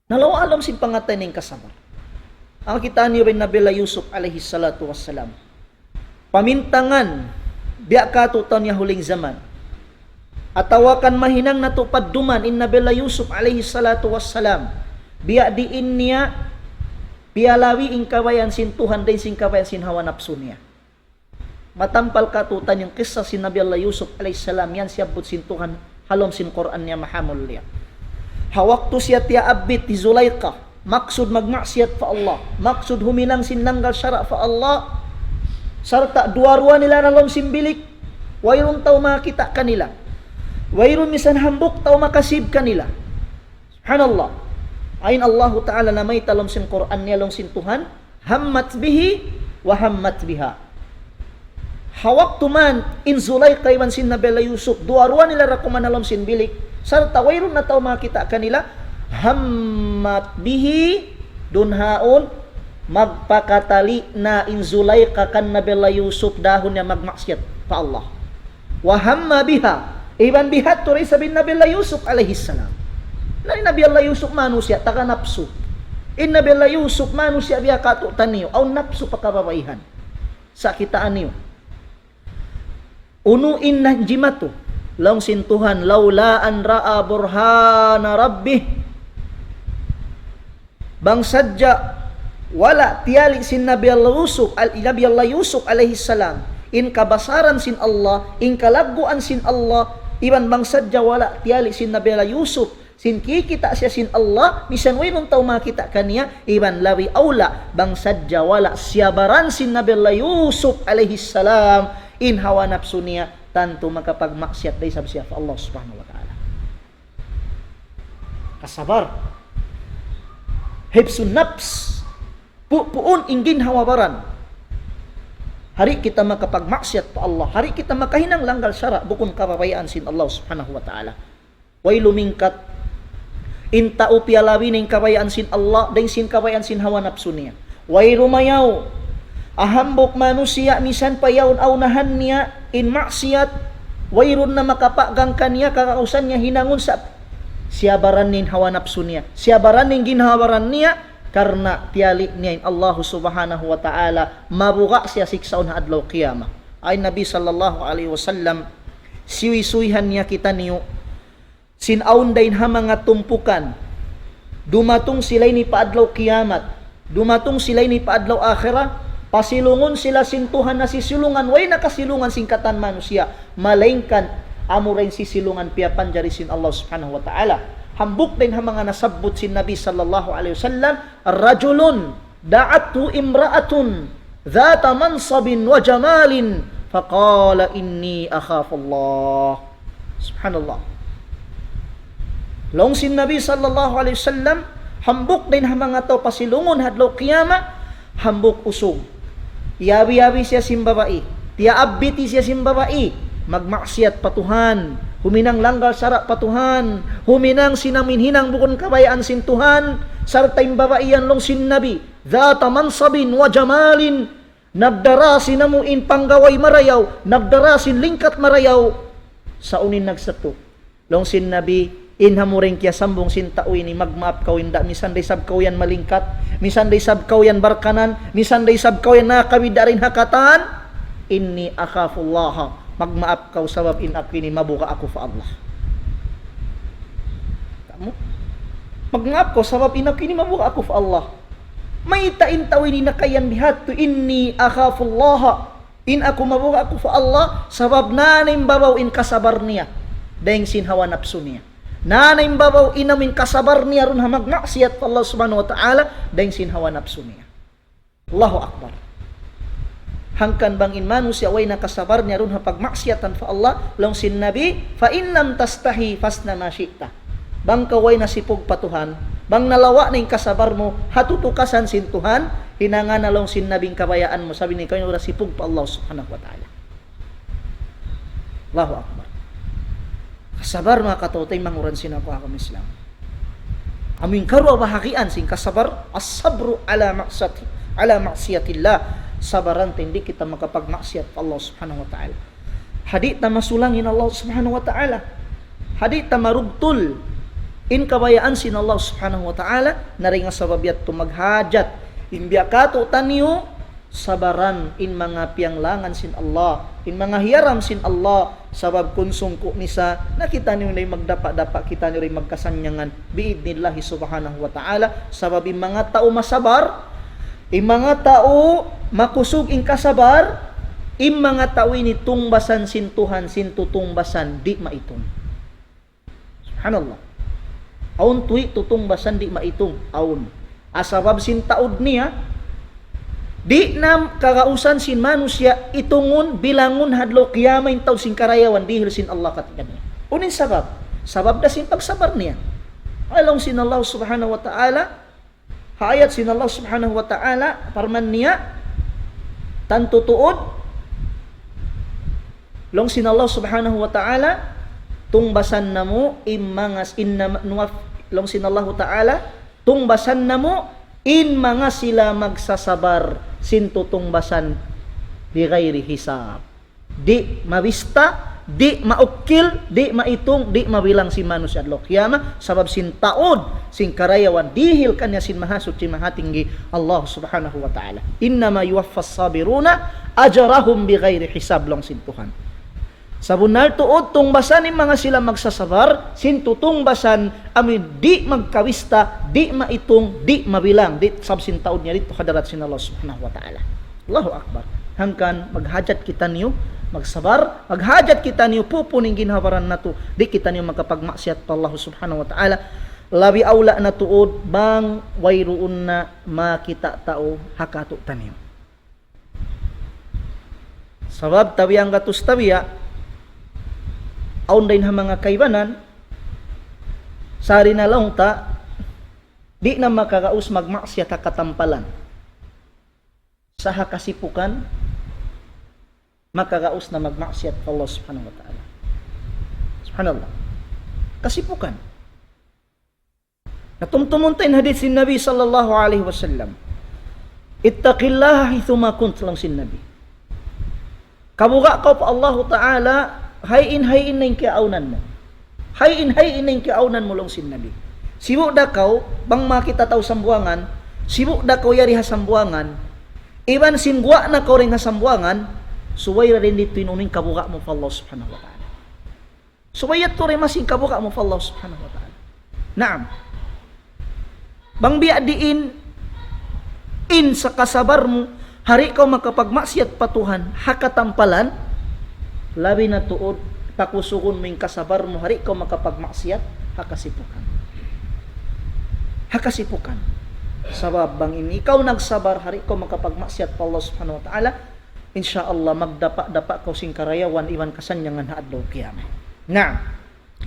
Nalawa halom sin pangatayan in kasabar. Ang kita niyo rin Nabila Yusuf alaihi salatu wassalam. Pamintangan, biya katutan niya huling zaman. Atawakan mahinang natupad duman in Nabila Yusuf alaihi salatu wassalam. Biya diin niya, piyalawi in kawayan sin Tuhan din sin kawayan sin hawa napso niya. Matampal katutan yung kisah si Nabi Allah Yusuf alaihissalam, yan siya but sin Tuhan halom sin Quran niya mahamul niya. Hawaktu siya tiya abit ti Zulaika, maksud magmaksiyat fa Allah, maksud huminang sin langgal syara fa Allah, sarta duarwa nila nalom sin bilik, wayrun tao makita kanila, wayrun misan hambuk tao makasib kanila. Subhanallah. Ayin Allah Ta'ala na may talom sin Quran niya long sin Tuhan, hammat bihi wa hammat biha. Hawak tuman in Zulaika iwan sin Nabila Yusuf, duarwa nila rakumanalom sin bilik, sarta wayrun na tao makita kanila, hammat bihi, dunhaon, magpakatali na in Zulaika kan Nabila Yusuf dahon niya magmaksiyat pa Allah. Wahamma biha, iwan bihat to rin sabihin Nabila Yusuf alaihissalam. Nari Nabila Yusuf manusia, taga napsu. In Nabila Yusuf manusia biya katutan niyo, aw napsu pakababaihan. Sa kitaan niyo. Unuin na jimatu, laung sin Tuhan, laula an ra'a burhana rabbih. Bang sadya, wala tiyali sin Nabi Allah Yusuf alaihi salam, in kabasaran sin Allah, in kalaguan sin Allah, iban bang sadya wala tiyali sin Nabi Allah Yusuf, sin kikita siya sin Allah, misan waynong tao makita kaniya, iban lawi aula, bang sadya wala siyabaran sin Nabi Allah Yusuf alaihi salam, in hawa napsu niya, tanto makapagmaksiyat day sab siya fa Allah subhanahu wa ta'ala. Kasabar. Hibsun nafs. Puun ingin hawabaran. Hari kita makapagmaksiyat pa Allah. Hari kita makahinang langgal syara bukun kapabayaan sin Allah subhanahu wa ta'ala. Way lumingkat. Intao pialawi ning kabayaan sin Allah, ding sin kabayaan sin hawa napsu niya. Way rumayaw. Ahambok manusia misan payaon aunahan niya in maksiat, wayrun na makapagang kaniya, kakausan niya hinangon sa siyabaran nin hawa napsu niya, siyabaran nin ginhawaran niya, karna tiyali niya in Allah subhanahu wa ta'ala, mabuka siya siksaon ha adlaw qiyamah. Ay Nabi sallallahu alaihi wasallam, siwi-suihan niya kita niyo, sinaon dain ha mga tumpukan, dumatong sila'y ni paadlaw kiyamat, dumatong sila'y ni paadlaw akhirah, pasilungon sila sin Tuhan na sisilungan, way nakasilungan singkatan manusia, malaingkan, amo rin sisilungan piyapan jari sin Allah subhanahu wa ta'ala. hambuk din ha mga nasabot si Nabi sallallahu alaihi wasallam, rajulun da'atu imra'atun dhata mansabin wa jamalin faqala inni akhafullah. Subhanallah. Long sin Nabi sallallahu alaihi wasallam, hambuk din ha mga tao pasilungon hadlaw kiyama, hambuk usog. Yabi-yabi siya sim babae. Tiaabiti siya sim babae. Magmaksiyat patuhan. Huminang langgal sarak patuhan. Huminang sinaminhinang bukon kabayaan sin Tuhan. Sartay babaian long sin Nabi. Dhata mansabin wa jamalin. Nagdarasin namuin panggaway marayaw. Nagdarasin lingkat marayaw. Sa unin nagsato. Long sin Nabi, inhamuring kya sambong sintao ini magmaap kaw inda, misan day sab kaw yan malingkat, misan day sab kaw yan barkanan, misan day sab kaw yan nakawid hakatan, inni akhafullah, magmaap kaw sabab in akini mabuka ako fa Allah. Kamu magmaap ko sabab in akini mabuka ako fa Allah. May tain tawini na kayan bihat to inni akhafullah, in ako mabuka ako fa Allah sabab nanim babaw in kasabar niya dahing sinhawa napsu niya. Nanay babaw inamin kasabar niya ron ha magmaksiyat pa Allah subhanahu wa ta'ala dahil sinhawa napsu niya. Allahu Akbar. Hangkan bang inmanu siya way nakasabar niya ron ha pagmaksiyatan fa Allah long sin Nabi, fa in lam tastahi fasna ma syi'ta. Bang kaway nasipog patuhan, bang nalawa na yung kasabar mo, hatutukasan sin Tuhan, hinanga na long sin Nabing kabayaan mo, sabi ni kayo nasipog pa Allah subhanahu wa ta'ala. Allahu Akbar. Kasabar mga katotay manguran sinapo akong Islam. Amin karwa bahagian sing kasabar as-sabru ala maksiyatillah. Sabaran hindi kita makapagmaksiyat Allah subhanahu wa ta'ala. Hadi ta masulangin Allah subhanahu wa ta'ala. Hadi ta marugtul in kabayaan sin Allah subhanahu wa ta'ala naring sababiat tumaghajat imbiya kato taniyo sabaran in mga pianglangan sin Allah, in mga hiyaram sin Allah, sabab konsong ko misa, nakita niyo na magdapa-dapa, kita niyo rin magkasanyangan, biidnillahi subhanahu wa ta'ala, sabab in mga tao masabar, in mga tao makusog in kasabar, in mga tao ini tungbasan sin Tuhan, sin tutungbasan, di maitong. Subhanallah. Aun tuwi tutungbasan di maitong, aun. Asabab sin taod niya, di nam kagausan sin manusia itungun bilangun hadlo kiyama intaw sin karayawan dihil sin Allah katikan niya. Unin sabab da sin pagsabar niya. Along sin Allah subhanahu wa ta'ala, hayat sin Allah subhanahu wa ta'ala, parman niya, tantutuod, long sin Allah subhanahu wa ta'ala, tungbasan na mo, imangas long sin Allah ta'ala, tungbasan na mo, in mga sila magsasabar sintutungbasan di ghairi hisab. Di mabista, di maukil, di maitong, di mabilang si manusia adlaw kiyama sabab sin taod, sin karayawan dihil kanya sin mahasud si mahatinggi Allah subhanahu wa ta'ala. Innama yuwaffas sabiruna ajrahum bi ghairi hisab long sin Tuhan. Sa bunal tuod tungbasan ng mga sila magsasabar, sintutungbasan amin di magkawista, di maitong, di mabilang, di sabsin taod niya dito kadarat sin Allah subhanahu wa ta'ala. Allahu Akbar. Hangkan maghajat kita niyo, magsabar, maghajat kita niyo pupuning ginhawaran na to, di kita niyo magkapagmaksiyat pa Allah subhanahu wa ta'ala. Labi aula na tuod, bang wayruun na makita tao hakato taniyo. Sabab tawiyang gatus tawiya, aun din ha mga kaibanan, sari na lang ta, di na makakaus magmaksiyat ha katampalan. Sa hakasipukan, makakaus na magmaksiyat Allah subhanahu wa ta'ala. Subhanallah. Kasipukan. Natumtumuntain hadith sin Nabi sallallahu alaihi wasallam. Ittaqillaha hithuma kunt lang sin Nabi. Kabuga ka pa Allah ta'ala, hayin na yung kiaunan mo. Hayin na yung kiaunan mo lang sin Nabi. Sibu da kaw, bang makita tao sambuangan, sibu da kaw yari ha sambuangan, iban singwa na kaw rin ha sambuangan, suway rin dito inuning kabuka mo pa Allah subhanahu wa ta'ala. Suwayat to rin masing kabuka mo pa Allah subhanahu wa ta'ala. Naam. Bang biya diin, in sa kasabar mo, hari kaw makapagmaksiyat patuhan, hakatampalan, labi na tuod, pakusugon mo yung kasabar mo, hari ka makapagmaksiyat, hakasipukan. hakasipukan. Sabab bangin ikaw nagsabar hari ko makapagmaksiyat pa Allah subhanahu wa ta'ala, insyaallah magdapa-dapa ko sing karayawan iwan kasanyangan haadlaw kiyama. Nga,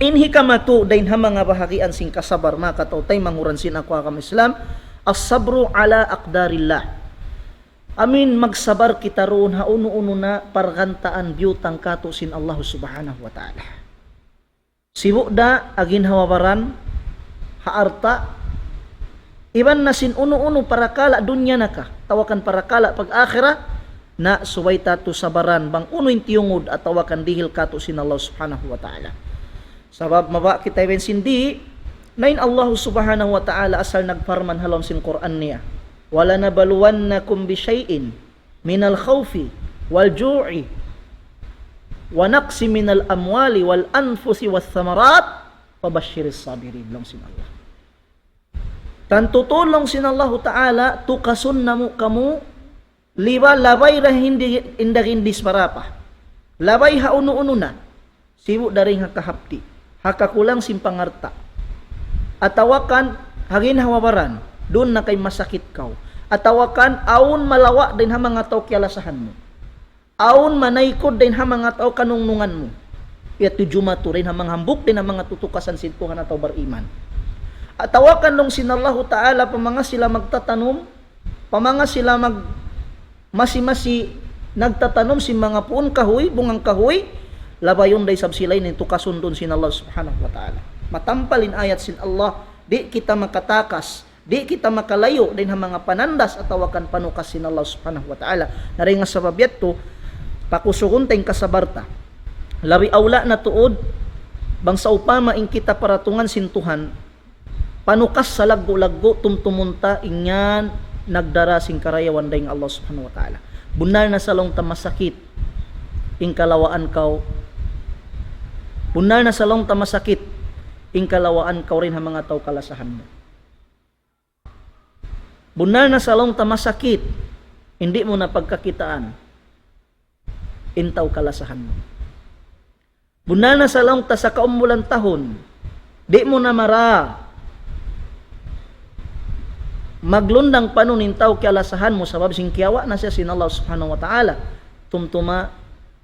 inhi kamatu dain ha mga bahagian sing kasabar makataw tay manguran sin ako akam Islam, as-sabru ala aqdarillah. Amin magsabar kita roon ha uno-uno na pargantaan biyutang kato sin Allah subhanahu wa ta'ala. Sibu da agin hawabaran haarta iban na sin uno-uno parakala dunya na ka tawakan parakala pag akhirah na suway tato sabaran bang uno'y tiyungod at tawakan dihil kato sin Allah subhanahu wa ta'ala. Sabab maba kita ibin sindi nain Allah subhanahu wa ta'ala asal nagparman halom sin Quran niya. Wala nabaluwannakum bi syai'in minal khawfi wal ju'i wa naqsi minal amwali wal anfusi was thamarat pabasyiris sabirin long sin Allah. Tan tutulong sin Allah Ta'ala tukasun namu kamu liba labay ra hindi indagindis parapa. Labay ha uno-uno na sibu daring hakahapti hakakulang simpangarta atawakan hagin hawabaran doon na kay masakit kaw. Atawakan aun malawa din ha mga tao kialasahan mo. Aun manaykod din ha mga tao kanungnungan mo. Iyat tujumato rin ha mga hambuk din ha mga tutukasan sintuhan na tao bariman. Atawakan long sinallahu ta'ala pamanga sila magtatanom, pamanga sila masi-masi nagtatanom si mga puon kahoy, bungang kahoy, labayon day sab silay ni tukason doon sinallahu subhanahu wa ta'ala. Matampalin ayat sin Allah, di kita makatakas, di kita makalayo din ang mga panandas at tawakan panukas sin Allah subhanahu wa ta'ala. Naring nga sabab yato, pakusugon tayong kasabarta. Labi awla na tuod, bang sa upama in kita paratungan sintuhan, panukas sa laggo-laggo, tumtumunta, inyan, nagdara sing karayawan dayong Allah subhanahu wa ta'ala. Bunar na salong tamasakit, ing kalawaan kaw. Bunar na salong tamasakit, ing kalawaan kaw rin ang mga tao kalasahan mo. Bunar na salong tamasakit, hindi mo na pagkakitaan, intaw kalasahan mo. Bunar na salong sa kaumulan tahon, di mo na mara, maglundang panunintaw kalasahan mo, sabab sing kiyawa na siya sin Allah subhanahu wa ta'ala. Tumtuma,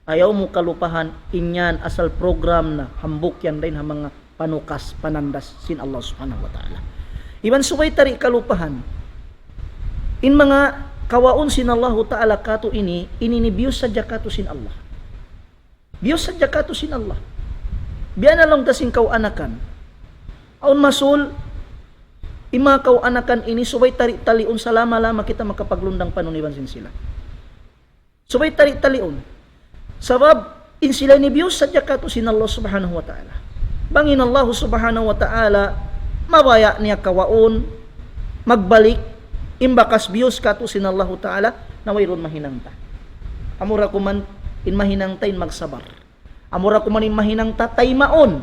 ayaw mo kalupahan, inyan asal program na hambuk yan din ang mga panukas, panandas sin Allah subhanahu wa ta'ala. Iban subay tari kalupahan, in mga kawaon sin Allah ta'ala kato ini biyos sa kato sin Allah. Biyos sa kato sin Allah. Biyan na lang tasing kaw anakan. Aun masul, ima kaw anakan ini subay tali-talion sa lama-lama kita makapaglundang panuniban sin sila. Subay tali-talion. Sabab, in sila ni biyos sa kato sin Allah subhanahu wa ta'ala. Bangin Allah subhanahu wa ta'ala, mabaya niya kawaon, magbalik, imbakas biyos kato sin Allah ta'ala na wayron mahinangta. Amura kuman in mahinangta in magsabar. Amura kuman in mahinangta tay maon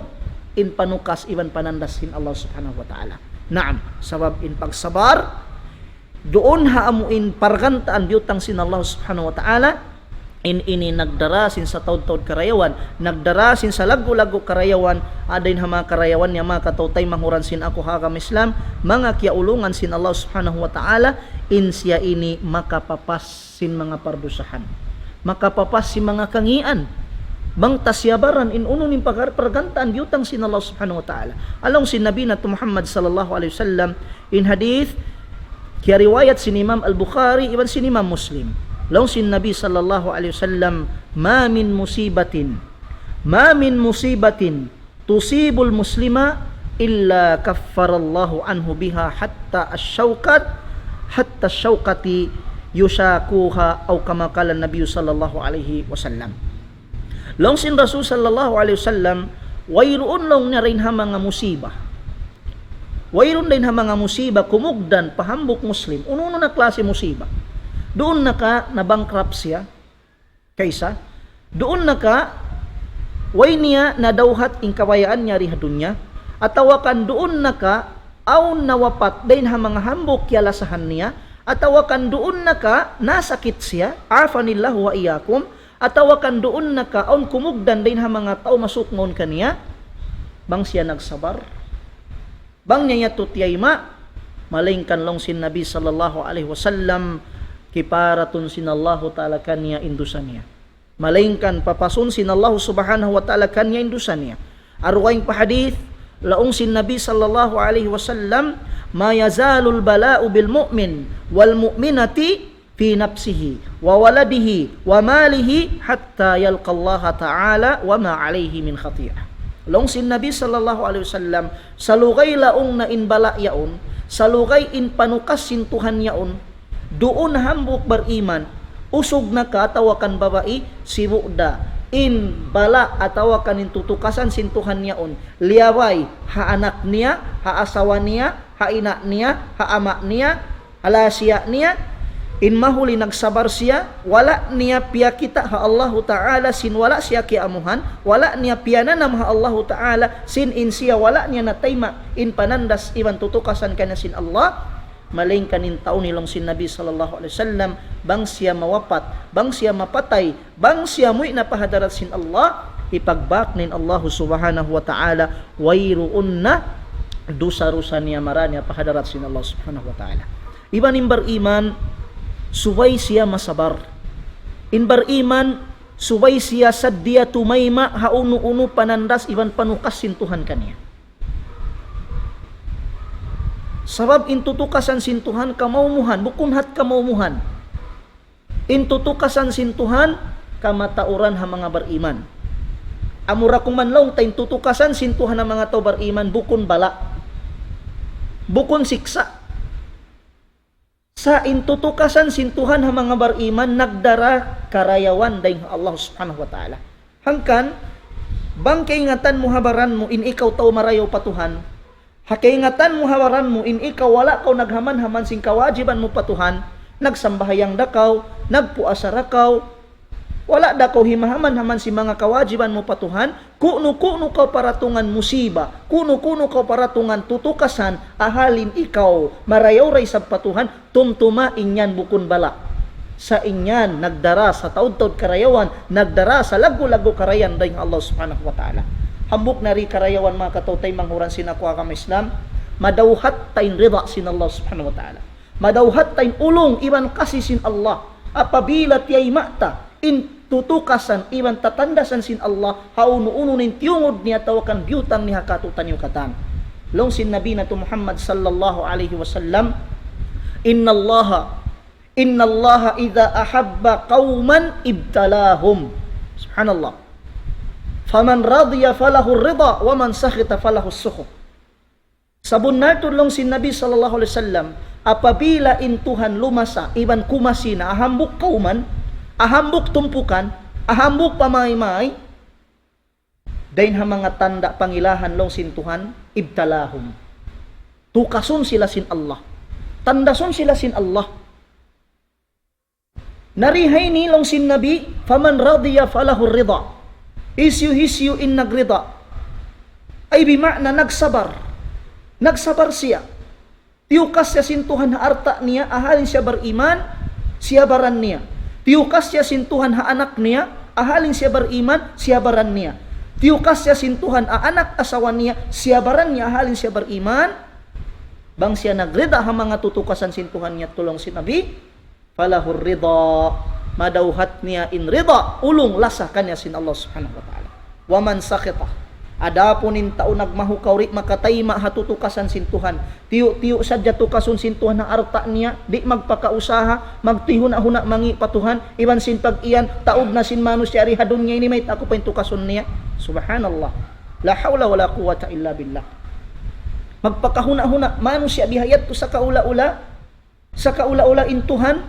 in panukas iban panandas sin Allah subhanahu wa ta'ala. Naam, sabab in pagsabar doon haamuin pargantaan biyutang sin Allah subhanahu wa ta'ala in ini nagdarasin sa taud-taud karayawan, nagdarasin sa lagu-lagu karayawan, adain hama karayawan niya mga katautay manguran sin ako hakam Islam, mga kiaulungan sin Allah subhanahu wa ta'ala, in siya ini makapapas sin mga pardusahan, makapapas sin mga kangian, bang tasyabaran in uno ning paggantaan biyutang sin Allah subhanahu wa ta'ala. Along sin Nabi na Muhammad sallallahu alaihi wasallam in hadith, kaya riwayat sin Imam Al-Bukhari, iban sin Imam Muslim. Long sin Nabi sallallahu alaihi wasallam, ma min musibatin tusibul muslima illa kaffarallahu anhu biha hatta asyauqati yushakuha aw kama qala Nabi sallallahu alaihi wasallam. Long sin Rasul sallallahu alaihi wasallam, wayroon long na rin ha mga musibah. Wayroon din ha mga musibah kumugdan pahambok muslim. Uno na klase musibah. Doon na ka na bankrupt siya kaysa doon na ka way niya na dawhat ing kawayaan niya ri dunya at tawakan doon na ka aw nawapat din ha mga hambok kialasahan niya at tawakan doon na ka nasakit siya afanillahu wa iyyakum at tawakan doon na ka aw kumugdan din ha mga tao masukngon kaniya bang siya nagsabar bang niya tutyay ma malingkan long sin Nabi sallallahu alaihi wasallam kiparatun sinallahu ta'ala kanya indusannya. Malingkan papasun sinallahu subhanahu wa ta'ala kanya indusannya. Arwaing pa hadith laong sin Nabi sallallahu alaihi wasallam ma yazalul bala'u bil mu'min wal mu'minati fi nafsihi wa waladihi wa malihi hatta yalqa Allah ta'ala wa ma alayhi min khati'ah. Long sin Nabi sallallahu alaihi wasallam salugay laong na inbala yaon, salugay in panukas sin Tuhan yaon, doon hambuk beriman, usog na katawakan babae si mu'da, in bala atawakan in tutukasan sin Tuhan yaon, liyaway ha anak niya, ha asawa niya, ha ina niya, ha ama niya, alasya niya, in mahuli nagsabar siya, wala niya piya kita ha Allah Ta'ala sin wala siya kiamuhan, wala niya piyananam ha Allah Ta'ala sin in siya wala niya natayma in panandas iban tutukasan kanya sin Allah, malingkan in taon nilong sin Nabi sallallahu alaihi wasallam, bang siya mawapat, bang siya mapatay, bang siya mo'y napahadarat sin Allah, ipagbak nin Allah subhanahu wa ta'ala, wayruun na dusarusan niya maranya pahadarat sin Allah subhanahu wa ta'ala. Iban imbar iman, subay siya masabar. Inbar iman, subay siya sadya tumayma hauno-uno panandas iban panukas sin Tuhan kaniya. Sabab intutukasan sin Tuhan kamaumuhan, bukunhat kamaumuhan. Intutukasan sin Tuhan kamatauran ha mga bariman. Amura kung manlaw ta intutukasan sin Tuhan ha mga tao bariman, bukun bala, bukun siksa. Sa intutukasan sin Tuhan ha mga bariman, nagdara karayawan dahil Allah subhanahu wa ta'ala. Hangkan, bang kaingatan mo habaran mo in ikaw tao marayaw patuhan, hakaingatan mo habaran mo in ikaw wala kau naghaman-haman sin kawajiban mo patuhan, nagsambahayang dakaw, nagpuasarakaw, wala dakaw himahaman-haman si mga kawajiban mo patuhan, kuno-kuno kau paratungan musiba, kuno-kuno kau paratungan tutukasan, ahalin ikaw, marayaw ray sa patuhan, tumtuma inyan bukun bala. Sa inyan, nagdara sa taud-taud karayawan, nagdara sa lago-lago karayan dahil Allah subhanahu wa ta'ala. Hambuk na rin karayawan mga katautay manghuran sinakwa kami Islam, madawhat tayin rida sin Allah subhanahu wa ta'ala. Madawhat tayin ulong iban kasi sin Allah, apabilat yay mata, in tutukasan iban tatandasan sin Allah hauno-uno nin tiyungod niya tawakan biyutang ni hakatutan yung katan. Long sin Nabi na to Muhammad sallallahu alaihi wasallam, inna Allah idha ahabba qawman ibtalahum. Subhanallah. Faman radiya falahu rida wa man sakhita falahu sukhut. Sabun nato long sin Nabi sallallahu alaihi wasallam, apabila in Tuhan lumasa iban kumasina ahambuk kauman, ahambuk tumpukan, ahambuk pamay-may, dahin ha mga tanda pangilahan long sin Tuhan, ibtalahum. Tukason sila sin Allah. Tandason sila sin Allah. Narihay ni long sin Nabi, faman radiya falahu rida. Hisyu in nagrida. Ay bimakna nagsabar. Nagsabar siya. Tiyukas siya sin Tuhan ha arta niya, ahalin siya bariman, siya baran niya. Tiyukas siya sin Tuhan ha anak niya, ahalin siya bariman, siya baran niya. Tiyukas siya sin Tuhan ha anak asawa niya, siya baran niya, ahalin siya bariman. Bang siya nagrida ha mga tutukasan sin Tuhan niya tulong si Nabi, falahur rida, madawhat niya in rida, ulong lasa kanya sin Allah subhanahu wa ta'ala. Waman sakita, adapon in tao nagmahukaw ri makatayma hatutukasan sin Tuhan, tiyo sadya tukason sin Tuhan na arta niya, di magpakausaha, magtihuna-huna mangi patuhan, iban sin pag-iyan, taod na sin manus siya rihadon niya ini may ako pa yung tukason niya. Subhanallah, la hawla wala quwata illa billah. Magpakahuna-huna manus siya bihayat to sa kaula-ula in Tuhan,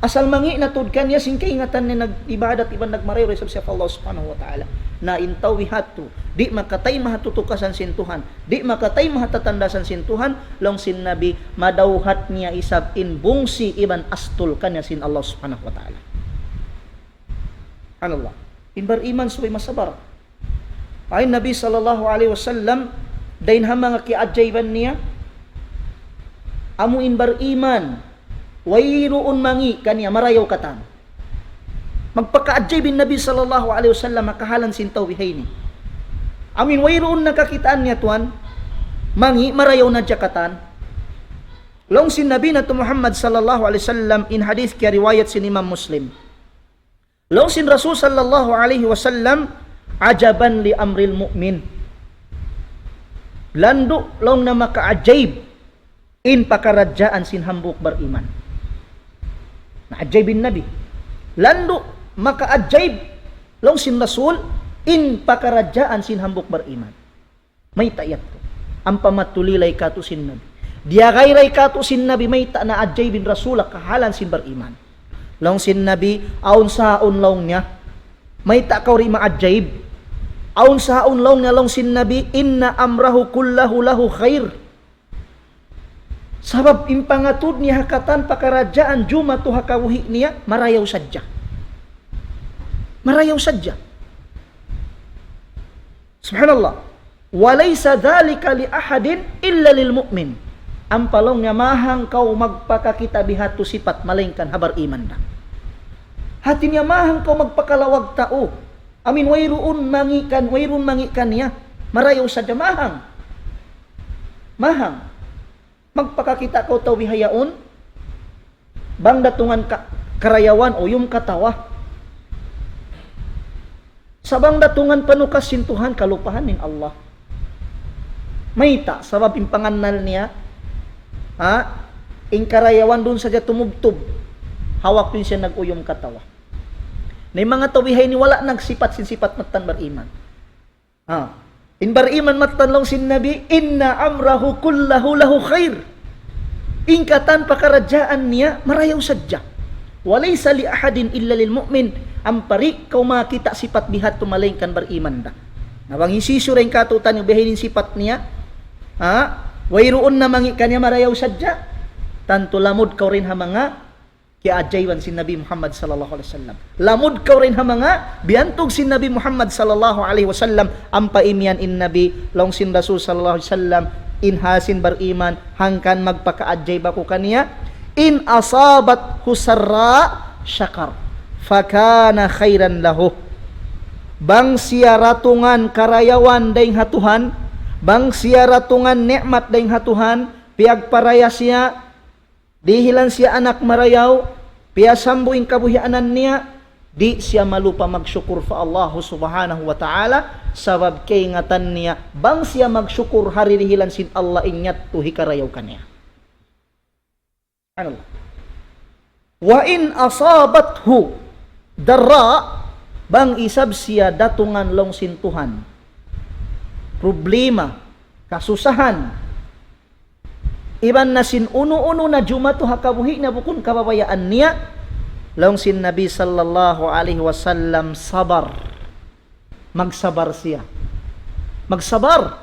asal mangi natud kanya sin kaingatan ni nag-ibadat iban nagmaray resab siya Allah subhanahu wa ta'ala. Na intaw wihatu, di makatay mahatutukasan sin Tuhan, di makatay mahatatandasan sin Tuhan, long sin Nabi, madawhat niya isab in bungsi iban astul kanya sin Allah subhanahu wa ta'ala. Subhanallah. Inbar iman subay masabar. Ay Nabi sallallahu alaihi wasallam, dahin ha mga kiadjayban niya, amu inbar iman, wayruun mangi kanya marayaw katan. Magpakaadjay bin Nabi sallallahu alaihi wasallam makahalan sintaw bihayni. Amin wayroon nakakitaan niya tuan, mangi marayaw na jakatan. Long sin Nabi na to Muhammad sallallahu alaihi wasallam in hadith kaya riwayat sin Imam Muslim. Long sin Rasul sallallahu alaihi wasallam ajaban li amril mu'min. Lando long na makaajaib in pakarajaan sin hambuk beriman. Naajaibin Nabi. Lando makaajaib long sin Rasul in pakarajaan sin hambuk beriman. May tayat ko. Ang pamatulilay ka to sin Nabi. Diagayray ka to sin Nabi may ta na ajaibin Rasul kahalan sin beriman. Long sin Nabi aun saon long niya may ta kaw ri maajaib. Aun saon long niya long sin Nabi inna amrahu kullahu lahu khair. Sabab impangatud niya hakatan pakarajaan juma to hakawuhi niya marayaw sadya. Marayaw sadya. Subhanallah. Walaysa dhalika li ahadin illa lil mu'min. Ang palong niya mahang kau magpakakita bihato sipat malingkan habar iman na. Hati niya mahang kau magpakalawag tao. Amin wayroon mangikan niya. Marayaw sadya mahang. Mahang. Magpakakita kau tao bihayaon. Bang datungan karayawan o yung katawa. Sabang datungan panukas sintuhan kalupahan ning Allah. Mayta sabab impanganal niya ing karayawan dun sadya tumubtub. Hawak din siya nag-uyom katawa. Na mga tawihay ni wala nagsipat sinsipat matan bariman. In bariman matan long sin Nabi inna amrahu kullahu lahu khair. Ingkatan pakarajaan niya marayaw sadya. Walaysa li ahadin illa lil mu'min. Ampari kau makita sifat bihat tumalingkan beriman da. Nabang isisu rin katutan yung bihinin sifat niya. Wayroon na mangi kanya marayaw sadya. Tanto lamod kau rin ha mga kiajaywan sin Nabi Muhammad sallallahu alaihi wasallam. Lamod kau rin ha mga biantog sin Nabi Muhammad sallallahu alaihi wasallam. Ang paimian in Nabi long sin Rasul sallallahu alaihi wasallam in hasin beriman hangkan magpakaajay ba ko kaniya in asabat husarra syakar fakana khairan lahu. Bang siya ratungan karayawan daing hatuhan, bang siya ratungan nikmat daing hatuhan, piag paraya siya, dihilan siya anak marayaw, piasambuing kabuhianan niya, di siya malupa magsyukur fa Allah subhanahu wa ta'ala, sabab kay ngatan niya, bang siya magsyukur hari dihilan sin Allah inyat tuhi karayaw kanya. Allah. Wa in asabathu darra, bang isab siya datungan long sintuhan, problema, kasusahan, iban na sin uno-uno na jumato hakabuhi na bukun kababayaan niya, long sin Nabi sallallahu alaihi wasallam sabar, magsabar siya, magsabar,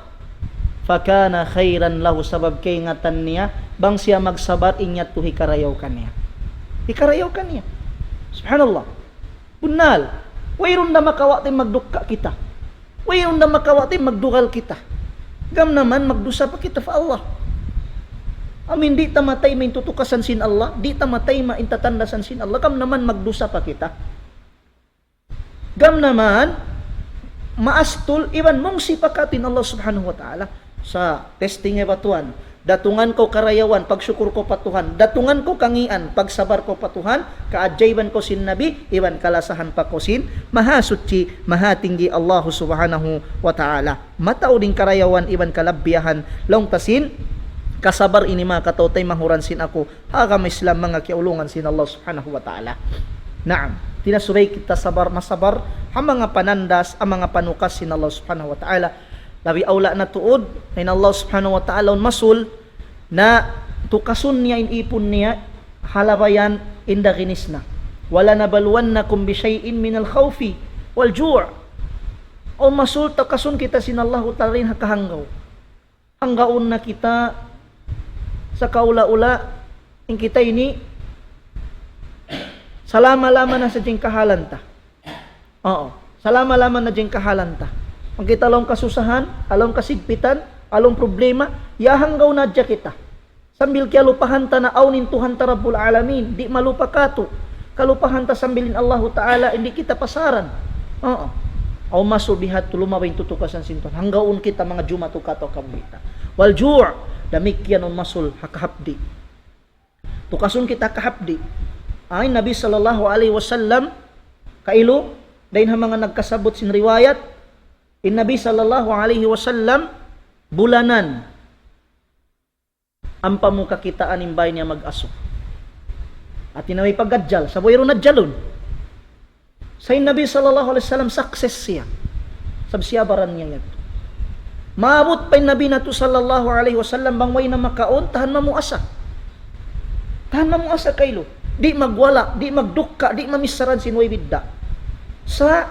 fakana khairan lahu, sabab kay ngatan niya, bang siya magsabar inyat tuhi karayaw kaniya, ikarayaw kaniya. Subhanallah. Bunal, wayron na makawati magdukka kita. Wayron na makawati magdukal kita. Gam naman magdusa pa kita fa Allah. Amin di tamatay main tutukasan sin Allah, di tamatay maintatandasan sin Allah. Gam naman magdusa pa kita. Gam naman maastul iban mong sipakatin Allah subhanahu wa ta'ala sa testing e batuan. Datungan ko karayawan, pagsyukur ko patuhan. Datungan ko kangian, pagsabar ko patuhan. Kaajayban ko sin Nabi, iwan kalasahan pa ko sin mahasutsi, mahatinggi Allah subhanahu wa ta'ala. Matao din karayawan, iwan kalabbiyahan, long tasin, kasabar ini mga katautay mahuran sin ako. Hagam Islam mga kiulungan sin Allah subhanahu wa ta'ala. Naam, tinasubay kita sabar, masabar, ang mga panandas, ang mga panukas sin Allah subhanahu wa ta'ala. Labi aula na tuod ay Allah subhanahu wa ta'ala masul na tukasun niya inipon niya halabayan inda ginis na wala nabalwannakum bi syai'in minal khawfi wal ju' o masul tukasun kita sin Allah ta'ala rin hakahanggaw hanggaon na kita sa kaula-ula in kita ini salama-lama na sa diyang kahalanta. Salama-lama na diyang kahalanta. Ang kita along kasusahan, along kasigpitan, along problema, yahanggaw na dya kita. Sambil kaya lupahan ta na awnin Tuhan ta Rabbul Alamin, di malupa kato. Kalupahan ta sambilin Allah Ta'ala, hindi kita pasaran. Aw masubihat tulumawin tutukasan sinton. Hanggaon kita mga jumatu kato kabuhita. Wal ju' damikyan on masul hakahapdi. tukason kita kahapdi. Ay Nabi sallallahu alaihi wasallam kailo dayon mga nagkasabot sin riwayat in Nabi sallallahu alaihi wasallam bulanan ang pamukakitaan imbay niya mag-aso. At tinaway paggadjal sa boyro nadjalon. Sa Nabi sallallahu alaihi wasallam success siya. Sabsiyabaran niya yan. Maabot pa Nabi na to sallallahu alaihi wasallam bangway na makaon, tahan mamuasa. Tahan mamuasa kaylo. Di magwala, di magdukka, di mamisaran sinway bidda. Sa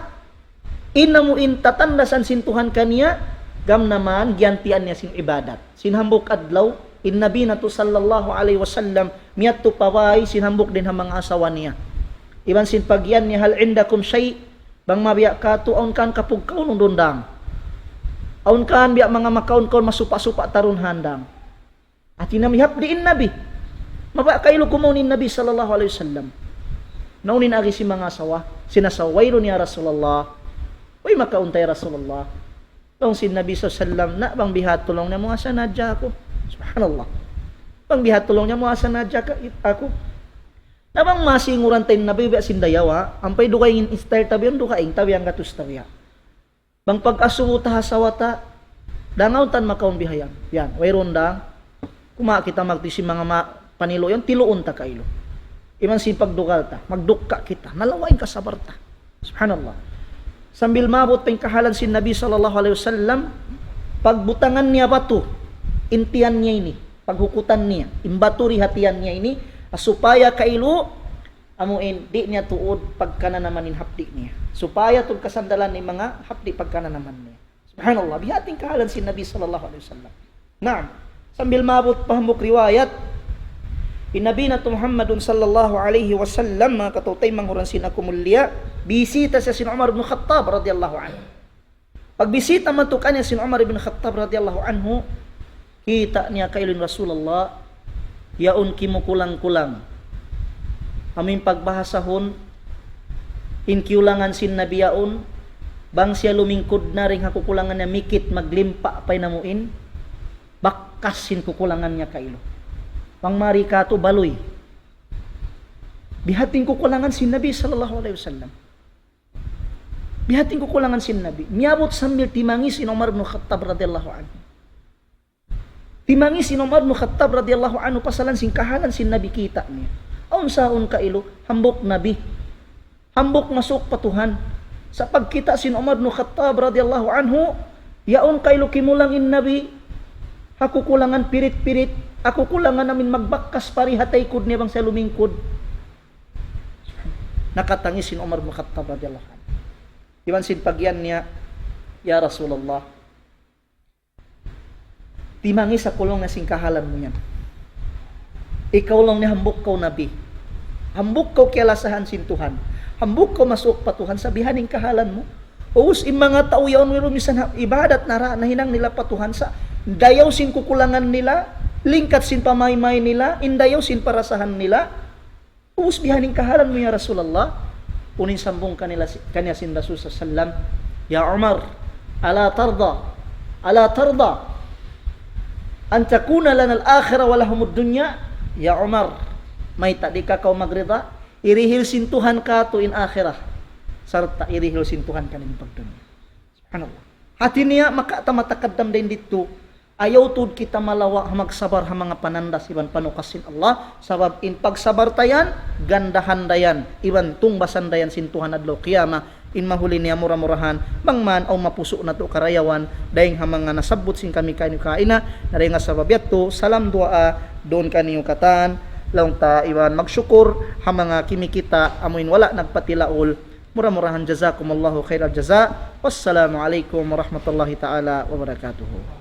inamuin tatandasan sintuhan kaniya, gam naman giyantian niya sin ibadat. Sinhambok adlaw, in Nabi na to sallallahu alaihi wasallam, miyat to paway, sinhambok din ang mga asawa niya. Iban sin pagyan niya, hal indakum shay, bang mabiya ka to, aun kan kapugkaw nung dundang. Aun kan biya mga makaon-kaon masupa-supa tarun handang. At inamihap diin Nabi. Maba kaylo kumaunin Nabi sallallahu alaihi wasallam. Naunin agi si mga asawa, sinasawayro niya Rasulullah. Uy makauntay Rasulullah. Tong si Nabi sallallahu alaihi wasallam na bang bihat tulong niya mga sanadya ako. Subhanallah. Bang bihat tulong niya mga sanadya ako. Nabang masinguran tayo Nabi biya sindayawa, ampay dukay in-start tabi, dukaing tabi ang gatus tabiya. Bang pag-asuta hasawata, dangaw tan makaon bihayang. Yan, wayron dang, kumakita magtisi mga panilo yan, tiluon ta kailo. Iman sin pagdukal ta, magdukka kita, nalawain ka sa barta. Subhanallah. Sambil mabot pa yung kahalan si Nabi sallallahu alaihi wasallam, pagbutangan niya bato, intiyan niya ini, paghukutan niya, imbaturi hatian niya ini, supaya kailo, amuin, di niya tuod pagkananamanin hapdi niya. Supaya tul kasandalan ni mga hapdi pagkananaman niya. Subhanallah, bihating kahalan si Nabi sallallahu alaihi wasallam. Naam, sambil mabot pahamok riwayat, Nabi na Muhammadun sallallahu alaihi wasallam, mga katutay manghuran sinakumulya, bisita sa sin Umar ibn Khattab radhiyallahu anhu. Pagbisita man to kanya sin Umar ibn Khattab radhiyallahu anhu, kita niya kailin Rasulullah, yaon kimukulang-kulang. Aming pagbahasahon, inkiulangan sin Nabi yaon, bang siya lumingkod na ring hakukulangan niya mikit maglimpa pa'y namuin, bakas sin kukulangan niya kailo. Pang marikato baloy. Bihating kukulangan sin Nabi sallallahu alaihi wasallam. Bihating kukulangan sin Nabi. Miabot sambil timangis sin Umar ibn Khattab radhiyallahu anhu. Timangis sin Umar ibn Khattab radhiyallahu anhu pasalan sin kahalan sin Nabi kita niya. Aun saon kailo, hambok Nabi. Hambok masuk patuhan. Sa pagkita sin Umar ibn Khattab radhiyallahu anhu, yaon kailo kimulang in Nabi, hakukulangan pirit-pirit, ako kulangan namin magbakas parihatay kud niya bang sa lumingkod. Nakatangis sin Umar ibn Khattab radhiyallahu anhu. Iban sin pagyan niya, ya Rasulullah, timangis sa kulong na sin kahalan mo yan. Ikaw lang ni hambuk kau Nabi. Hambuk kau kialasahan sin Tuhan. Hambuk kau masuk patuhan, sabihaning kahalan mo. Uus im mga tao yaon wiro misan ibadat nara na hinang nila patuhan sa dayaw sin kukulangan nila, lingkat sin pamaymay nila, indayaw sin parasahan nila. Uus bihaning kahalan mo ya Rasulullah. Unin sambong kanya sin Rasul sallam, ya Umar, ala tarda an takuna lana al-akhirah wa lahumud dunya. Ya Umar, may tadi ka kau magrida, irihil sin Tuhan ka to in akhirah, sarta irihil sin Tuhan ka ning pagdunya. Subhanallah. Hati niya makatamatakadam din dito, ayaw tud kita malawa magsabar ha mga panandas iban panukasin Allah, sabab in pagsabar tayan gandahan dayan iban tungbasan dayan sin Tuhan adlaw kiyama, in mahuli niya mura-murahan mangman aw mapuso na to karayawan daing ha mga nasabot sin kami kaina na nga sabab yato salam dua doon kaniyo katan laung ta iban magsyukur ha mga kimikita amoin wala nagpatilaol. Mura-murahan jazakumullahu khairal jaza. Wassalamu alaikum warahmatullahi taala wabarakatuh.